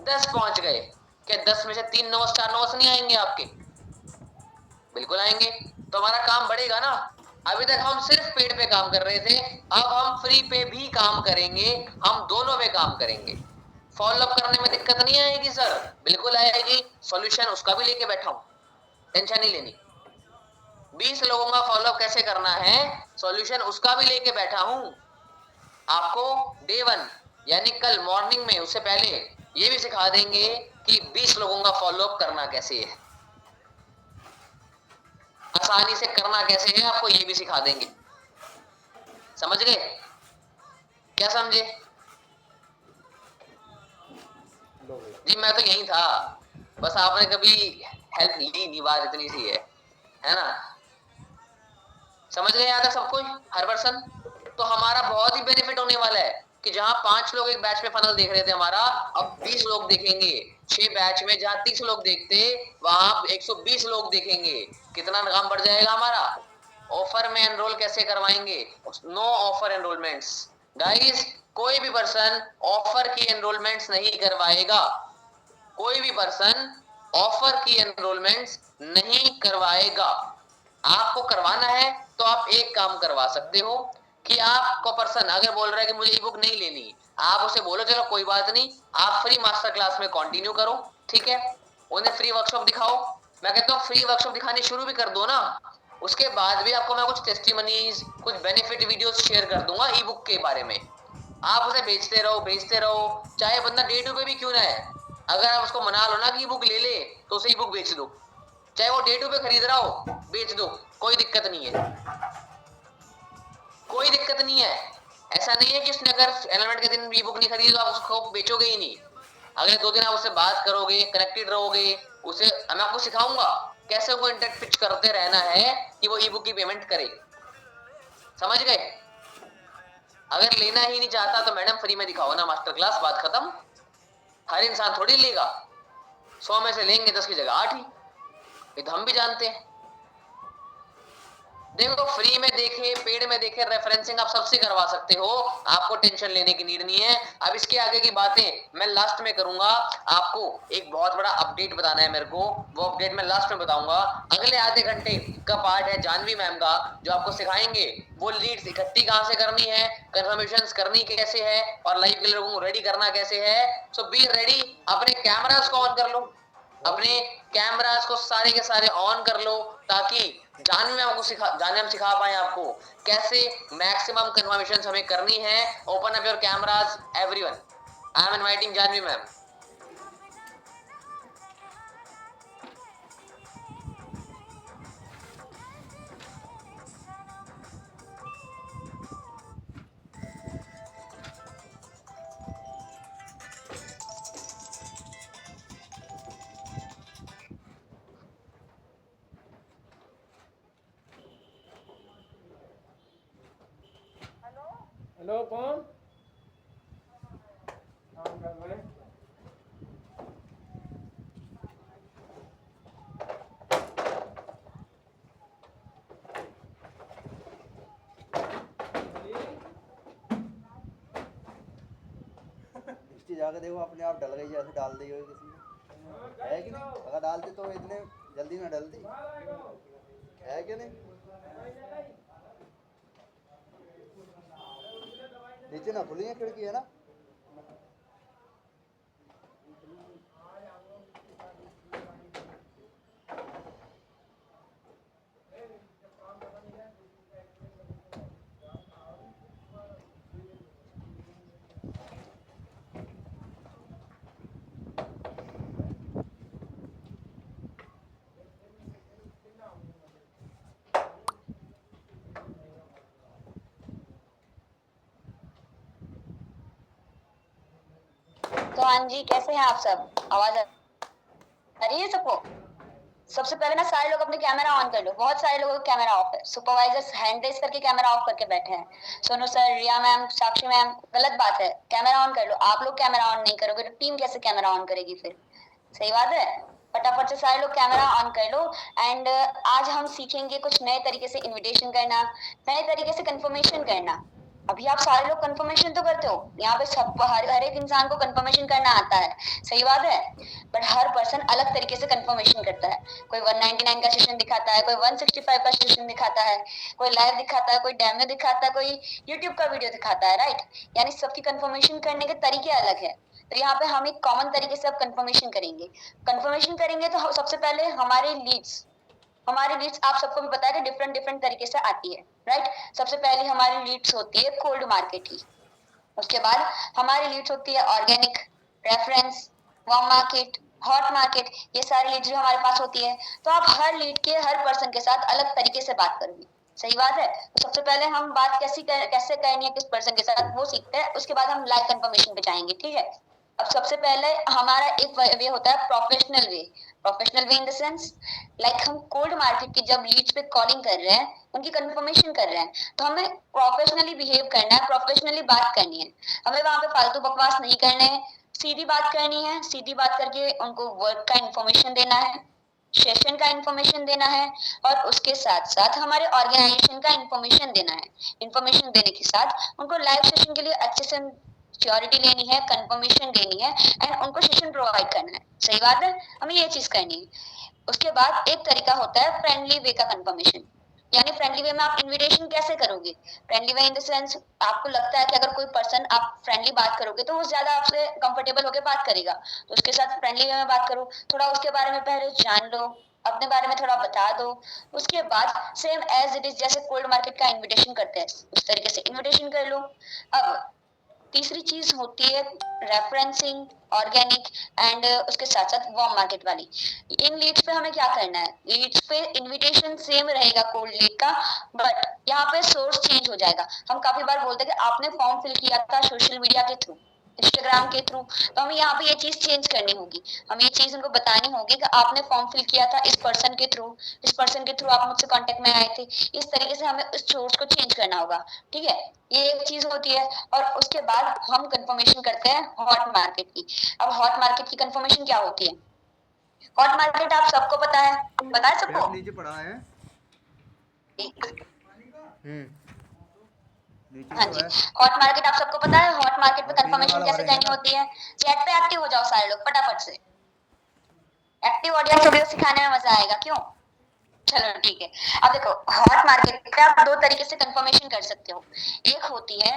10 पहुंच गए, क्या 10 में से 3 नोट्स 4 नोट्स नहीं आएंगे आपके? बिल्कुल आएंगे। तो हमारा काम बढ़ेगा ना। अभी तक हम सिर्फ पेड पे काम कर रहे थे, अब हम फ्री पे भी काम करेंगे, हम दोनों पे काम करेंगे। फॉलोअप करने में दिक्कत नहीं आएगी सर? बिल्कुल आएगी, सॉल्यूशन उसका भी लेके बैठा हूं, टेंशन नहीं लेनी। 20 लोगों का फॉलोअप कैसे करना है, सॉल्यूशन उसका भी लेके बैठा हूं। आपको डे 1 यानी कल मॉर्निंग में, उससे पहले ये भी सिखा देंगे कि 20 लोगों का फॉलोअप करना कैसे है, आसानी से करना कैसे है, आपको ये भी सिखा देंगे। समझ गए? क्या समझे जी? मैं तो यही था, बस आपने कभी हेल्प ली नहीं, बात इतनी सी है ना? समझ गए यहाँ तक सब कुछ, हर पर्सन? तो हमारा बहुत ही बेनिफिट होने वाला है कि जहां 5 लोग एक बैच में फनल देख रहे थे हमारा, अब 20 लोग देखेंगे। 6 बैच में जहां 30 लोग देखते वहां 120 लोग देखेंगे। कितना काम बढ़ जाएगा हमारा। ऑफर में एनरोल कैसे करवाएंगे? नो ऑफर एनरोलमेंट्स गाइस, कोई भी पर्सन ऑफर की एनरोलमेंट्स नहीं करवाएगा। कोई भी पर्सन ऑफर की एनरोलमेंट्स नहीं करवाएगा। आपको करवाना है तो आप एक काम करवा सकते हो कि आपको पर्सन अगर बोल रहा है कि मुझे ई बुक नहीं लेनी, आप उसे बोलो चलो कोई बात नहीं, आप फ्री मास्टर क्लास में कंटिन्यू करो, ठीक है। उन्हें फ्री वर्कशॉप दिखाओ। मैं कहता हूँ फ्री वर्कशॉप दिखानी शुरू भी कर दो ना, उसके बाद भी आपको मैं कुछ टेस्टिमनीज, कुछ बेनिफिट वीडियोस शेयर कर दूंगा ई बुक के बारे में। आप उसे भेजते रहो, चाहे बंदा डे टू पे भी क्यों ना है। अगर आप उसको मना लो ना कि ई बुक ले ले, तो उसे ई बुक बेच दो, चाहे वो डे टू पे खरीद रहा हो, बेच दो, कोई दिक्कत नहीं है, कोई दिक्कत नहीं है। ऐसा नहीं है कि उसने अगर एनरोलमेंट के दिन ई बुक नहीं खरीदी तो आप उसको बेचोगे ही नहीं। अगले 2 दिन आप उससे बात करोगे, कनेक्टेड रहोगे, उसे मैं आपको सिखाऊंगा कैसे वो इंटरेक्ट पिच करते रहना है कि वो ई बुक की पेमेंट करे। समझ गए? अगर लेना ही नहीं चाहता तो मैडम फ्री में दिखाओ ना मास्टर क्लास, बात खत्म। हर इंसान थोड़ी लेगा, 100 में से लेंगे 10 की जगह 8 ही, ये तो हम भी जानते हैं। देखो फ्री में देखे, पेड में देखे, रेफरेंसिंग आप सबसे करवा सकते हो, आपको टेंशन लेने की नीड नहीं है। अब इसके आगे की बातें मैं लास्ट में करूंगा। आपको एक बहुत बड़ा अपडेट बताना है मेरे को, वो अपडेट मैं लास्ट में बताऊंगा। अगले आधे घंटे का पार्ट है जानवी मैम का, जो आपको सिखाएंगे वो लीड्स इकट्ठी कहां से करनी है, कंफर्मेशंस करनी कैसे है, और लाइव के लोगों को रेडी करना कैसे है। सो बी रेडी, अपने कैमरास को ऑन कर लो, अपने कैमरास को सारे के सारे ऑन कर लो, ताकि जानवी हम सिखा पाए आपको कैसे मैक्सिमम कन्फर्मेशन हमें करनी है। Open up your cameras everyone, I am inviting Janvi ma'am. Hello कौन? काम कर रहे हैं? हिस्ट्री जाके देखो, अपने आप डल गई जैसे डाल दी होगी किसी ने, है कि नहीं? अगर डालते तो इतने जल्दी ना डलती, है कि नहीं? नीचे ना खुली है खिड़की, है ना? तो हाँ जी, कैसे हैं आप सब? आवाज आ रही है सबको? सबसे पहले ना सारे लोग अपने कैमरा ऑन कर लो। बहुत सारे लोगों का कैमरा ऑफ है। सुपरवाइजर्स हैंड रेस करके कैमरा ऑफ करके बैठे हैं। सोनू सर, रिया मैम, साक्षी मैम, गलत बात है। कैमरा ऑन कर लो। आप लोग कैमरा ऑन नहीं करोगे तो टीम कैसे कैमरा ऑन करेगी फिर? सही बात है। फटाफट से सारे लोग कैमरा ऑन कर लो। एंड आज हम सीखेंगे कुछ नए तरीके से इनविटेशन करना, नए तरीके से कंफर्मेशन करना। अभी आप सारे लोग कंफर्मेशन तो करते हो, यहाँ पे सब हर एक इंसान को कंफर्मेशन करना आता है, सही बात है। बट हर पर्सन अलग तरीके से कंफर्मेशन करता है। कोई 199 का सेशन दिखाता है, कोई 165 का सेशन दिखाता है, कोई लाइव दिखाता है, कोई डेमो दिखाता है, कोई यूट्यूब का वीडियो दिखाता है, राइट। यानी सबकी कंफर्मेशन करने के तरीके अलग है। तो यहाँ पे हम एक कॉमन तरीके से अब कंफर्मेशन करेंगे। कंफर्मेशन करेंगे तो सबसे पहले हमारी लीड्स आप सबको भी पता है कि डिफरेंट तरीके से आती है, राइट। सबसे पहले हमारी लीड्स होती है कोल्ड मार्केट ही। उसके बाद हमारी लीड्स होती है organic, reference, warm market, hot market. ये सारी लीड्स जो हमारे पास होती है। तो आप हर लीड के हर पर्सन के साथ अलग तरीके से बात करोगे, सही बात है। तो सबसे पहले हम बात कैसे करनी है किस पर्सन के साथ, वो सीखते हैं। उसके बाद हम लाइव कंफर्मेशन पे जाएंगे, ठीक है। अब सबसे पहले हमारा एक वे होता है professional way. Professional way in the sense like हम कोल्ड मार्केट की जब लीड्स पे कॉलिंग कर रहे हैं, उनकी कंफर्मेशन कर रहे हैं, तो हमें प्रोफेशनली बिहेव करना है, प्रोफेशनली बात करनी है। हमें वहां पे फालतू बकवास नहीं करने हैं, सीधी बात करनी है, सीधी बात करके उनको वर्क का इंफॉर्मेशन देना है, सेशन का इंफॉर्मेशन देना है, और उसके साथ साथ हमारे ऑर्गेनाइजेशन का इंफॉर्मेशन देना है। इंफॉर्मेशन देने के साथ उनको लाइव सेशन के लिए अच्छे से सिक्योरिटी लेनी है, कंफर्मेशन देनी है, एंड उनको सेशन प्रोवाइड करना है। सही बात है, हमें ये चीज करनी है। उसके बाद एक तरीका होता है फ्रेंडली वे का कंफर्मेशन, यानी फ्रेंडली वे में आप इनविटेशन कैसे करोगे? Friendly way in the sense आपको लगता है कि अगर कोई पर्सन आप फ्रेंडली बात करोगे तो वो ज्यादा आपसे कंफर्टेबल होकर बात करेगा, तो उसके साथ फ्रेंडली वे में बात करो, थोड़ा उसके बारे में पहले जान लो, अपने बारे में थोड़ा बता दो। उसके बाद सेम एज इट इज जैसे कोल्ड मार्केट का इनविटेशन करते हैं उस तरीके से इनविटेशन कर लो। अब तीसरी चीज होती है रेफरेंसिंग, ऑर्गेनिक, एंड उसके साथ साथ वार्म मार्केट वाली। इन लीड्स पे हमें क्या करना है? लीड्स पे इनविटेशन सेम रहेगा कोल्ड लीड का, बट यहाँ पे सोर्स चेंज हो जाएगा। हम काफी बार बोलते हैं कि आपने फॉर्म फिल किया था सोशल मीडिया के थ्रू, इंस्टाग्राम के थ्रू, तो हमें यहाँ पे ये चीज चेंज करनी होगी। हमें ये चीज उनको बतानी होगी कि आपने फॉर्म फिल किया था इस पर्सन के थ्रू, इस पर्सन के थ्रू आप मुझसे कांटेक्ट में आए थे। इस तरीके से हमें उस सोर्स को चेंज करना होगा। ठीक है, ये एक चीज होती है। और उसके बाद हम कंफर्मेशन करते हैं हॉट मार्केट की। अब हॉट मार्केट की कंफर्मेशन क्या होती है? हॉट मार्केट आप सबको पता है, पता है सबको? टैप नीचे पड़ा है। नीचे हाँ तो जी, है। हॉट मार्केट आप सबको पता है। हॉट मार्केट पे हाँ, पीने कंफर्मेशन वाला कैसे ऑरेंज है करनी ना। होती है? चैट पे एक्टिव हो जाओ सारे लोग फटाफट से। एक्टिव ऑडियंस वीडियो सिखाने में मजा आएगा, क्यों? चलो ठीक है। अब देखो, हॉट मार्केट पे आप दो तरीके से कंफर्मेशन कर सकते हो। एक होती है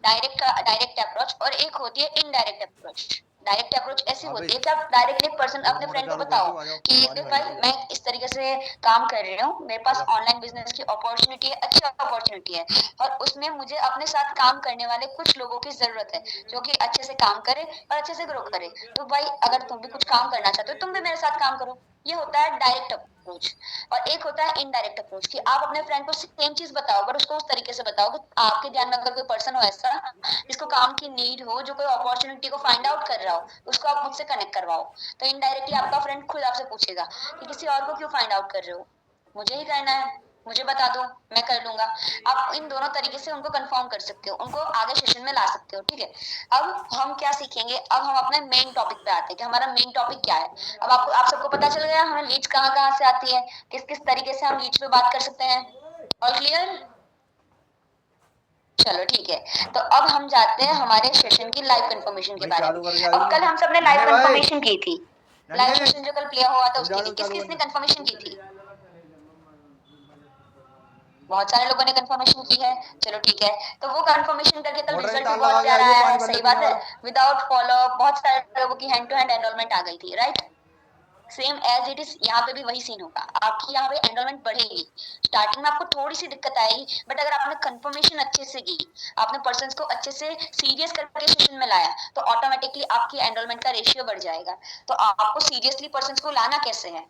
डायरेक्ट अप्रोच, और एक होती है इनडायरेक्ट अप्रोच। डायरेक्ट अप्रोच ऐसी हाँ भाई, होती है कि आप डायरेक्टली पर्सन वो अपने मोटर फ्रेंड को चालू कर बताओ दो, आ जाओ कि पानी देख भर भाई लो। मैं इस तरीके से काम कर रही हूँ, मेरे पास आजा। ऑनलाइन बिजनेस की अपॉर्चुनिटी है, अच्छी अपॉर्चुनिटी है, और उसमें मुझे अपने साथ काम करने वाले कुछ लोगों की जरूरत है जो कि अच्छे से काम करे और अच्छे से ग्रो करे। तो भाई अगर तुम भी कुछ काम करना चाहते हो, तुम भी मेरे साथ काम करो। ये होता है डायरेक्ट अप्रोच। और एक होता है इनडायरेक्ट अप्रोच कि आप अपने फ्रेंड को सेम चीज बताओ, पर उसको उस तरीके से बताओ कि आपके ध्यान में अगर कोई पर्सन हो ऐसा जिसको काम की नीड हो, जो कोई अपॉर्चुनिटी को फाइंड आउट कर रहा हो, उसको आप मुझसे कनेक्ट करवाओ। तो इनडायरेक्टली आपका फ्रेंड खुद आपसे पूछेगा कि किसी और को क्यों फाइंड आउट कर रहे हो, मुझे ही करना है, मुझे बता दो, मैं कर लूंगा। आप इन दोनों तरीके से उनको कंफर्म कर सकते हो, उनको आगे सेशन में ला सकते हो। ठीक है, अब हम क्या सीखेंगे? अब हम अपने मेन टॉपिक पे आते हैं कि हमारा मेन टॉपिक क्या है। अब आपको आप सबको पता चल गया हमें लीड्स कहाँ कहाँ से आती है, किस किस तरीके से हम लीड्स पे बात कर सकते हैं। All clear? चलो ठीक है, तो अब हम जाते हैं हमारे सेशन की लाइव कंफर्मेशन के भाई बारे में। चालू करके आ अब जाओ कल नीचे। हम सबने लाइव नन्हे भाई, कंफर्मेशन की थी। लाइव नन्हे, सेशन जो कल प्ले हुआ था समझा उसकी दो थी, किस चालू किसने करने। कंफर्मेशन की थी? बहुत सारे लोगों ने कंफर्मेशन की है। चलो ठीक है, तो वो कंफर्मेशन करके कल मोटर रिजल्ट भी तार बहुत लगा के प्यारा आइए, आया पानी है। भर ले सही पीने बात है, वाला। विदाउट फॉलो बहुत सारे लोगों की हैंड टू हैंड एनरोलमेंट आ गई थी, right? Same as it is यहाँ पे भी वही सीन होगा। आपकी यहाँ पे एनरोलमेंट बढ़ेगी। स्टार्टिंग में आपको थोड़ी सी दिक्कत आएगी, बट अगर आपने कंफर्मेशन अच्छे से की, आपने पर्संस को अच्छे से सीरियस करके सेशन में लाया, तो ऑटोमेटिकली आपकी एनरोलमेंट का रेशियो बढ़ जाएगा। तो आपको सीरियसली पर्संस को लाना कैसे है?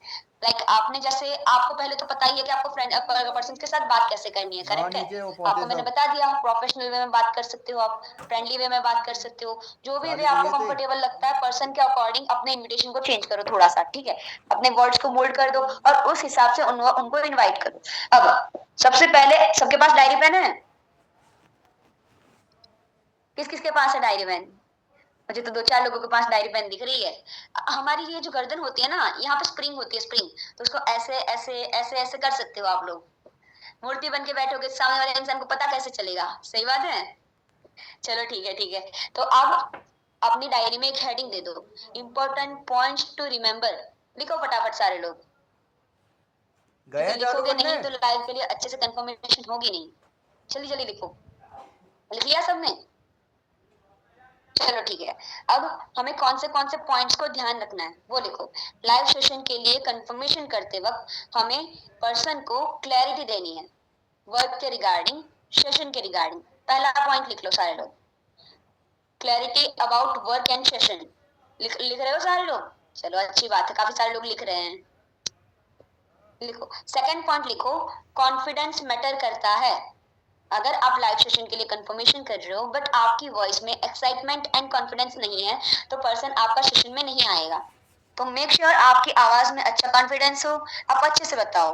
आपने जैसे आपको पहले तो पता ही है कि आपको फ्रेंड पर्सन के साथ बात कैसे करनी है, हाँ करेक्ट है? नीचे वो पहुंचे आपको मैंने सब। बता दिया, प्रोफेशनल वे में बात कर सकते हो, आप फ्रेंडली वे में बात कर सकते हो, जो भी वे चाबी तो आपको ये थे। कंफर्टेबल लगता है पर्सन के अकॉर्डिंग अपने इनविटेशन को चेंज करो थोड़ा सा। ठीक है, अपने वर्ड्स को मोल्ड कर दो और उस हिसाब से उनको इनवाइट करो। अब सबसे पहले सबके पास डायरी पेन है? किस किस के पास है डायरी पेन? मुझे तो दो चार लोगों के पास डायरी पेन दिख रही है। हमारी ये जो गर्दन होती है ना, यहाँ पे स्प्रिंग होती है, स्प्रिंग, तो उसको ऐसे ऐसे ऐसे ऐसे कर सकते हो आप लोग। मूर्ति बन के बैठोगे, सामने वाले इंसान को पता कैसे चलेगा? सही बात है। चलो ठीक है ठीक है, तो अब अपनी डायरी में एक हेडिंग दे दो, इंपॉर्टेंट पॉइंट्स टू रिमेम्बर। लिखो फटाफट सारे लोग, गए क्योंकि हैं चालू लिखोगे करने। नहीं तो लाइव के लिए अच्छे से कंफर्मेशन होगी नहीं। जल्दी जल्दी लिखो। लिख लिया सबने? चलो ठीक है, अब हमें कौन से पॉइंट्स को ध्यान रखना है वो लिखो। लाइव सेशन के लिए कंफर्मेशन करते वक्त हमें पर्सन को क्लैरिटी देनी है, वर्क के रिगार्डिंग, सेशन के रिगार्डिंग। पहला पॉइंट लिख लो सारे लोग, clarity about work and session. लिख रहे हो सारे लोग? चलो अच्छी बात है, काफी सारे लोग लिख रहे हैं। लिखो। सेकंड पॉइंट लिखो, कॉन्फिडेंस मैटर करता है। अगर आप लाइव सेशन के लिए कंफर्मेशन कर रहे हो बट आपकी वॉइस में एक्साइटमेंट एंड कॉन्फिडेंस नहीं है, तो पर्सन आपका सेशन में नहीं आएगा। तो मेक श्योर आपकी आवाज में अच्छा कॉन्फिडेंस हो, आप अच्छे से बताओ।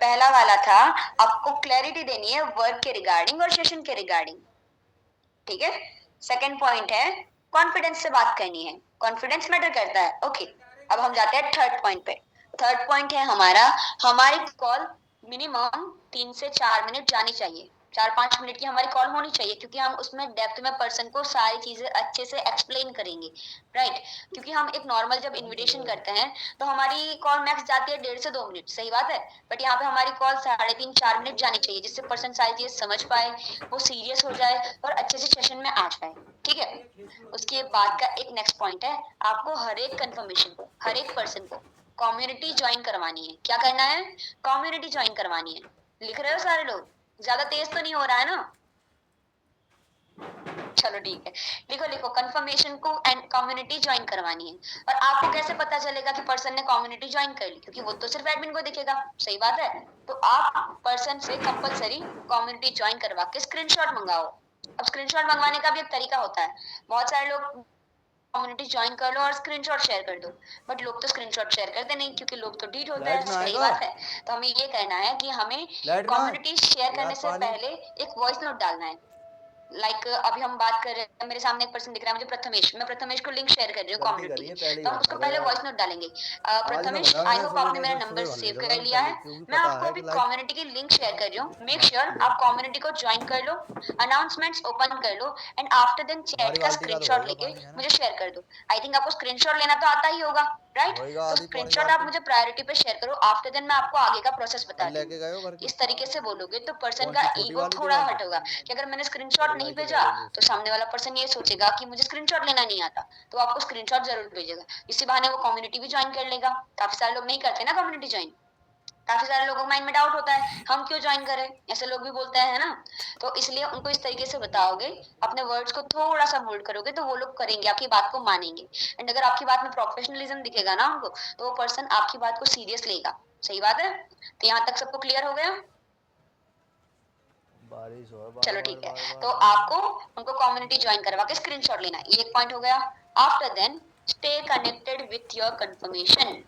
पहला वाला था आपको क्लैरिटी देनी है वर्क के रिगार्डिंग और सेशन के रिगार्डिंग, ठीक है। सेकंड पॉइंट है कॉन्फिडेंस से बात करनी है, कॉन्फिडेंस मैटर करता है। ओके, अब हम जाते हैं थर्ड पॉइंट पे। थर्ड पॉइंट है हमारा, हमारी कॉल मिनिमम 3 से 4 मिनट जानी चाहिए, 4-5 मिनट की हमारी कॉल होनी चाहिए, क्योंकि हम उसमें डेप्थ में पर्सन को सारी चीजें अच्छे से एक्सप्लेन करेंगे, राइट। क्योंकि हम एक नॉर्मल जब इन्विटेशन करते हैं तो हमारी कॉल मैक्स जाती है 1.5 से 2 मिनट, सही बात है। बट यहाँ पे हमारी कॉल 3.5-4 मिनट जानी चाहिए, जिससे पर्सन सारी चीजें समझ पाए, वो सीरियस हो जाए और अच्छे से सेशन में आ जाए, ठीक है। उसके बाद का एक नेक्स्ट पॉइंट है, आपको हर एक कंफर्मेशन को, हर एक पर्सन को कम्युनिटी ज्वाइन करवानी है। क्या करना है? कम्युनिटी ज्वाइन करवानी है। लिख रहे हो सारे लोग? ज्यादा तेज तो नहीं हो रहा है ना? चलो ठीक है, लिखो लिखो, कंफर्मेशन को एंड कम्युनिटी ज्वाइन करवानी है। और आपको कैसे पता चलेगा कि पर्सन ने कम्युनिटी ज्वाइन कर ली? क्योंकि वो तो सिर्फ एडमिन को दिखेगा, सही बात है। तो आप पर्सन से कंपलसरी कम्युनिटी ज्वाइन करवा के स्क्रीनशॉट मंगाओ। अब स्क्रीनशॉट मंगवाने का भी एक तरीका होता है, बहुत सारे लोग कम्युनिटी ज्वाइन कर लो और स्क्रीनशॉट शेयर कर दो, बट लोग तो स्क्रीनशॉट शेयर करते नहीं, क्योंकि लोग तो डीट होते लाइट हैं, ना सही आएगा, बात है। तो हमें ये कहना है कि हमें लाइट ना कम्युनिटी शेयर करने यार से पानी। पहले एक वॉइस नोट डालना है। अभी हम बात कर रहे हैं, मेरे सामने एक पर्सन दिख रहा है मुझे, प्रथमेश, मैं प्रथमेश को लिंक शेयर कर रही हूँ गलती कम्युनिटी करी की, है, पहले ही तो हम उसको बताता पहले यार। वॉइस नोट डालेंगे। आज ना प्रथमेश, बता, आई मैं होप सुबह आपने मेरा नहीं, नंबर सुबह भर सेव लेता कर था लिया पहले, है। क्योंकि मैं पता आपको है अभी कि लाइट। कम्युनिटी की लिंक शेयर कर रही हूँ, मेक श्योर आप कम्युनिटी को ज्वाइन कर लो, अनाउंसमेंट्स ओपन कर लो, एंड आफ्टर देन चैट हमारी का बाल्टी का तो स्क्रीनशॉट होएगा लेके पानी, है ना? मुझे शेयर कर दो। आई थिंक आपको स्क्रीनशॉट लेना तो आता ही होगा, राइट। होएगा तो आधी पौनी स्क्रीनशॉट आप बाल्टी। मुझे प्रायोरिटी पे शेयर करो, आफ्टर देन मैं आपको आगे का प्रोसेस कल बताती हूँ। लेके गए हो घर की? इस तरीके से बोलोगे तो पर्सन कौन का सी छोटी ईगो वाली थोड़ा दीवार हट होगा कि अगर मैंने स्क्रीनशॉट बड़ी नहीं वाली तो ले भेजा लेंगे। तो सामने वाला पर्सन ये सोचेगा कि मुझे स्क्रीनशॉट लेना नहीं आता, तो आपको स्क्रीनशॉट जरूर भेजेगा। इसी बहाने वो कम्युनिटी भी ज्वाइन कर लेगा। काफी सारे लोग नहीं करते ना कम्युनिटी ज्वाइन, काफी सारे लोगों के माइंड में डाउट होता है हम क्यों ज्वाइन करें, ऐसे लोग भी बोलते हैं, है ना। तो इसलिए उनको इस तरीके से बताओगे, अपने वर्ड्स को थोड़ा सा मोल्ड करोगे तो वो लोग करेंगे, आपकी बात को मानेंगे। एंड अगर आपकी बात में प्रोफेशनलिज्म दिखेगा ना उनको, तो वो पर्सन आपकी बात को सीरियस लेगा, सही बात है। तो यहाँ तक सबको क्लियर हो गया? बारिश हो बार चलो बार ठीक है, बार बार तो बार बार। आपको उनको कम्युनिटी ज्वाइन करवा के स्क्रीनशॉट लेना है, ये एक पॉइंट हो गया। After then stay connected with your confirmation.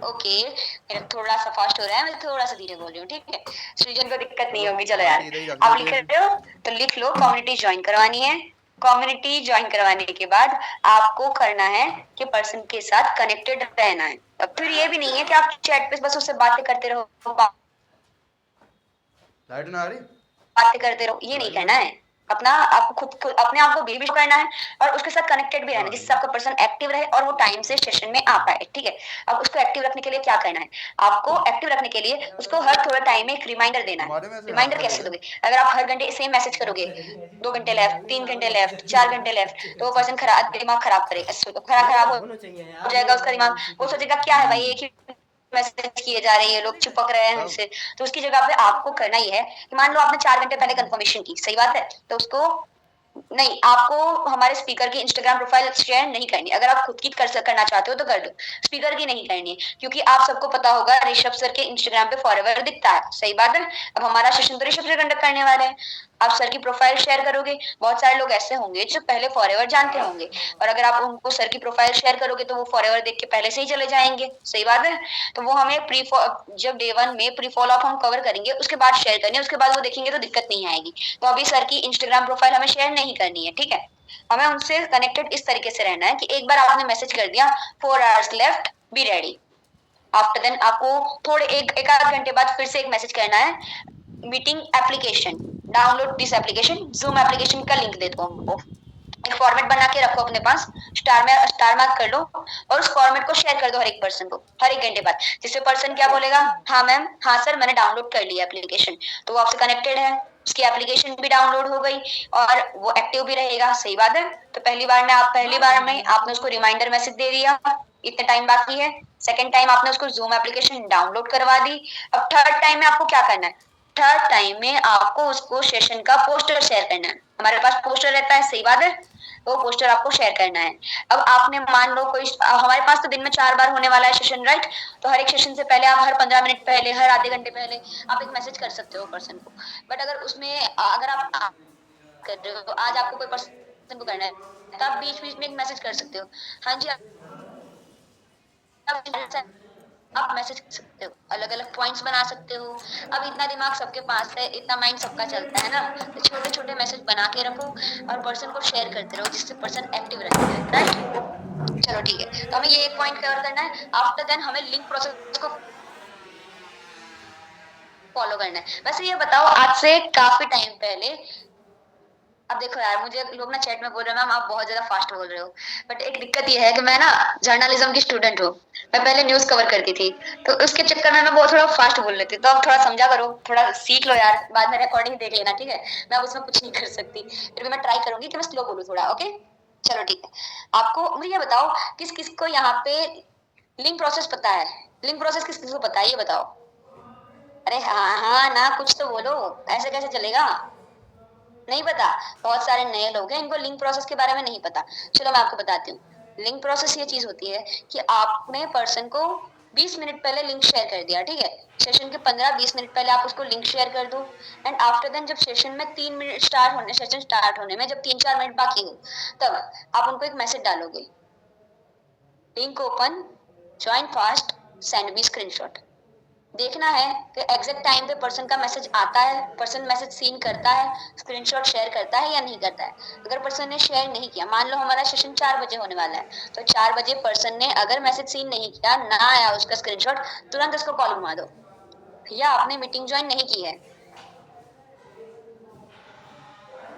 Okay, मेरा थोड़ा सा फास्ट हो रहा है, मैं थोड़ा सा धीरे बोल रही हूँ, ठीक है। सृजन को दिक्कत नहीं चलो होगी, चलो बाल्टी यार। इधर ही रख आप दे लिख तेज। रहे हो तो लिख लो, कम्युनिटी ज्वाइन करवानी है। कम्युनिटी ज्वाइन करवाने के बाद आपको करना है कि पर्सन के साथ कनेक्टेड रहना है। अब फिर ये भी नहीं है कि आप चैट पे बस उससे बातें करते रहो, लाइट ना आ रही? बातें करते रहो, ये नहीं चलाई करना लाइट। है। अपना आपको खुद अपने आप को भी करना है और उसके साथ कनेक्टेड भी हाँ रहना है, आ रही जिससे आपका पर्सन एक्टिव रहे और वो टाइम से सेशन में आ पाए, ठीक है। अब उसको एक्टिव रखने के लिए क्या करना है? आपको एक्टिव रखने के लिए उसको हर थोड़े टाइम में एक रिमाइंडर देना है। तुम्हारे में से हाथ रिमाइंडर कर कैसे देगा। दोगे? अगर आप हर घंटे सेम मैसेज करोगे, 2 घंटे लेफ्ट, 3 घंटे लेफ्ट, 4 घंटे लेफ्ट, तो वो पर्सन खराब, दिमाग खराब करेगा, खराब हो जाएगा उसका दिमाग। वो सोचेगा क्या है भाई, एक ही मैसेज किए जा रहे हैं, ये लोग चिपक रहे हैं तब हमसे। तो उसकी जगह पे आपको करना ही है कि मान लो आपने 4 घंटे पहले कंफर्मेशन की, सही बात है, तो उसको नहीं, आपको हमारे स्पीकर की इंस्टाग्राम प्रोफाइल शेयर नहीं करनी। अगर आप खुद की करना चाहते हो तो कर दो, स्पीकर की नहीं करनी है, क्योंकि आप सबको पता होगा ऋषभ सर के इंस्टाग्राम पे फॉरएवर दिखता है, सही बात है। अब हमारा सेशन तो ऋषभ से कंडक्ट करने वाले हैं, आप सर की प्रोफाइल शेयर करोगे, बहुत सारे लोग ऐसे होंगे जो पहले फॉरएवर जानते होंगे, और अगर आप उनको सर की प्रोफाइल शेयर करोगे तो वो फॉरएवर देख के पहले से ही चले जाएंगे, सही बात है। तो वो हमें जब डे 1 में प्री फॉलो अप हम कवर करेंगे उसके बाद शेयर करनी है, उसके बाद वो देखेंगे तो दिक्कत नहीं आएगी। तो अभी सर की इंस्टाग्राम प्रोफाइल हमें शेयर नहीं करनी है, ठीक है। हमें उनसे कनेक्टेड इस तरीके से रहना है कि एक बार आपने मैसेज कर दिया 4 hours left, be ready. After then आपको थोड़े एक आध घंटे बाद फिर से एक मैसेज करना है, meeting application, download this application, zoom application का लिंक दे दो हमको। एक फॉर्मेट बना के रखो अपने पास, स्टार मार्क कर लो और उस फॉर्मेट को शेयर कर दो हर एक पर्सन को हर एक घंटे बाद, जिससे पर्सन क्या बोलेगा, हाँ मैम, हाँ सर, मैंने डाउनलोड कर लिया एप्लीकेशन, तो वो आपसे कनेक्टेड है, उसकी एप्लीकेशन भी डाउनलोड हो गई और वो एक्टिव भी रहेगा, सही बात है। तो पहली बार में आपने उसको रिमाइंडर मैसेज दे दिया, इतने टाइम बाकी है। सेकंड टाइम आपने उसको जूम एप्लीकेशन डाउनलोड करवा दी। अब थर्ड टाइम में आपको क्या करना है? थर्ड टाइम में आपको उसको सेशन का पोस्टर शेयर करना है। हमारे पास पोस्टर रहता है, सही बात है, वो पोस्टर आपको शेयर करना है। अब आपने मान लो कोई, हमारे पास तो दिन में 4 बार होने वाला है सेशन, राइट। तो हर एक सेशन से पहले आप हर 15 मिनट पहले, हर आधे घंटे पहले आप एक मैसेज कर सकते हो पर्सन को। बट अगर उसमें अगर आप कर रहे हो तो आज आपको कोई पर्सन को करना है तो आप बीच बीच में एक मैसेज कर सकते हो, हाँ जी आप मैसेज कर सकते हो, अलग अलग पॉइंट्स बना सकते हो। अब इतना दिमाग सबके पास है, इतना माइंड सबका चलता है ना, तो छोटे छोटे मैसेज बना के रखो और पर्सन को शेयर करते रहो जिससे पर्सन एक्टिव रहता है, राइट। चलो ठीक है, तो हमें ये एक पॉइंट कवर करना है। आफ्टर देन हमें लिंक प्रोसेस को फॉलो करना है। वैसे ये बताओ, आज से काफी टाइम पहले, अब देखो यार, मुझे लोग ना चैट में बोल रहे हैं मैम आप बहुत ज्यादा फास्ट बोल रहे हो, बट एक दिक्कत ये है कि मैं ना जर्नलिज्म की स्टूडेंट हूँ। मैं पहले न्यूज कवर करती थी, तो उसके चक्कर में मैं बहुत थोड़ा फास्ट बोल लेती, तो आप थोड़ा समझा करो, थोड़ा सीख लो यार, बाद में रिकॉर्डिंग देख लेना, ठीक है। मैं अब उसमें कुछ नहीं कर सकती, फिर भी मैं ट्राई करूंगी कि मैं स्लो बोलूँ थोड़ा, ओके। चलो ठीक है, आपको मुझे ये बताओ, किस किस को यहाँ पे लिंक प्रोसेस पता है? लिंक प्रोसेस किस किस को पता है, ये बताओ। अरे हाँ हाँ ना, कुछ तो बोलो, ऐसे कैसे चलेगा? नहीं पता? बहुत सारे नए लोग हैं, इनको लिंक प्रोसेस के बारे में नहीं पता। चलो मैं आपको बताती हूँ। लिंक प्रोसेस ये चीज होती है कि आपने पर्सन को 20 मिनट पहले लिंक शेयर कर दिया, ठीक है। सेशन के 15-20 मिनट पहले आप उसको लिंक शेयर कर दो, एंड आफ्टर देन जब सेशन में 3 मिनट सेशन स्टार्ट होने में जब 3-4 मिनट बाकी हो, तब आप उनको एक मैसेज डालोगे, link open, join fast, send me screenshot. देखना है कि एग्जैक्ट टाइम पे पर्सन का मैसेज आता है, पर्सन मैसेज सीन करता है, स्क्रीनशॉट शेयर करता है या नहीं करता है। अगर पर्सन ने शेयर नहीं किया, मान लो हमारा सेशन 4 बजे होने वाला है, तो 4 बजे पर्सन ने अगर मैसेज सीन नहीं किया, ना आया उसका स्क्रीनशॉट, तुरंत उसको कॉल घुमा दो, भैया आपने मीटिंग ज्वाइन नहीं की है।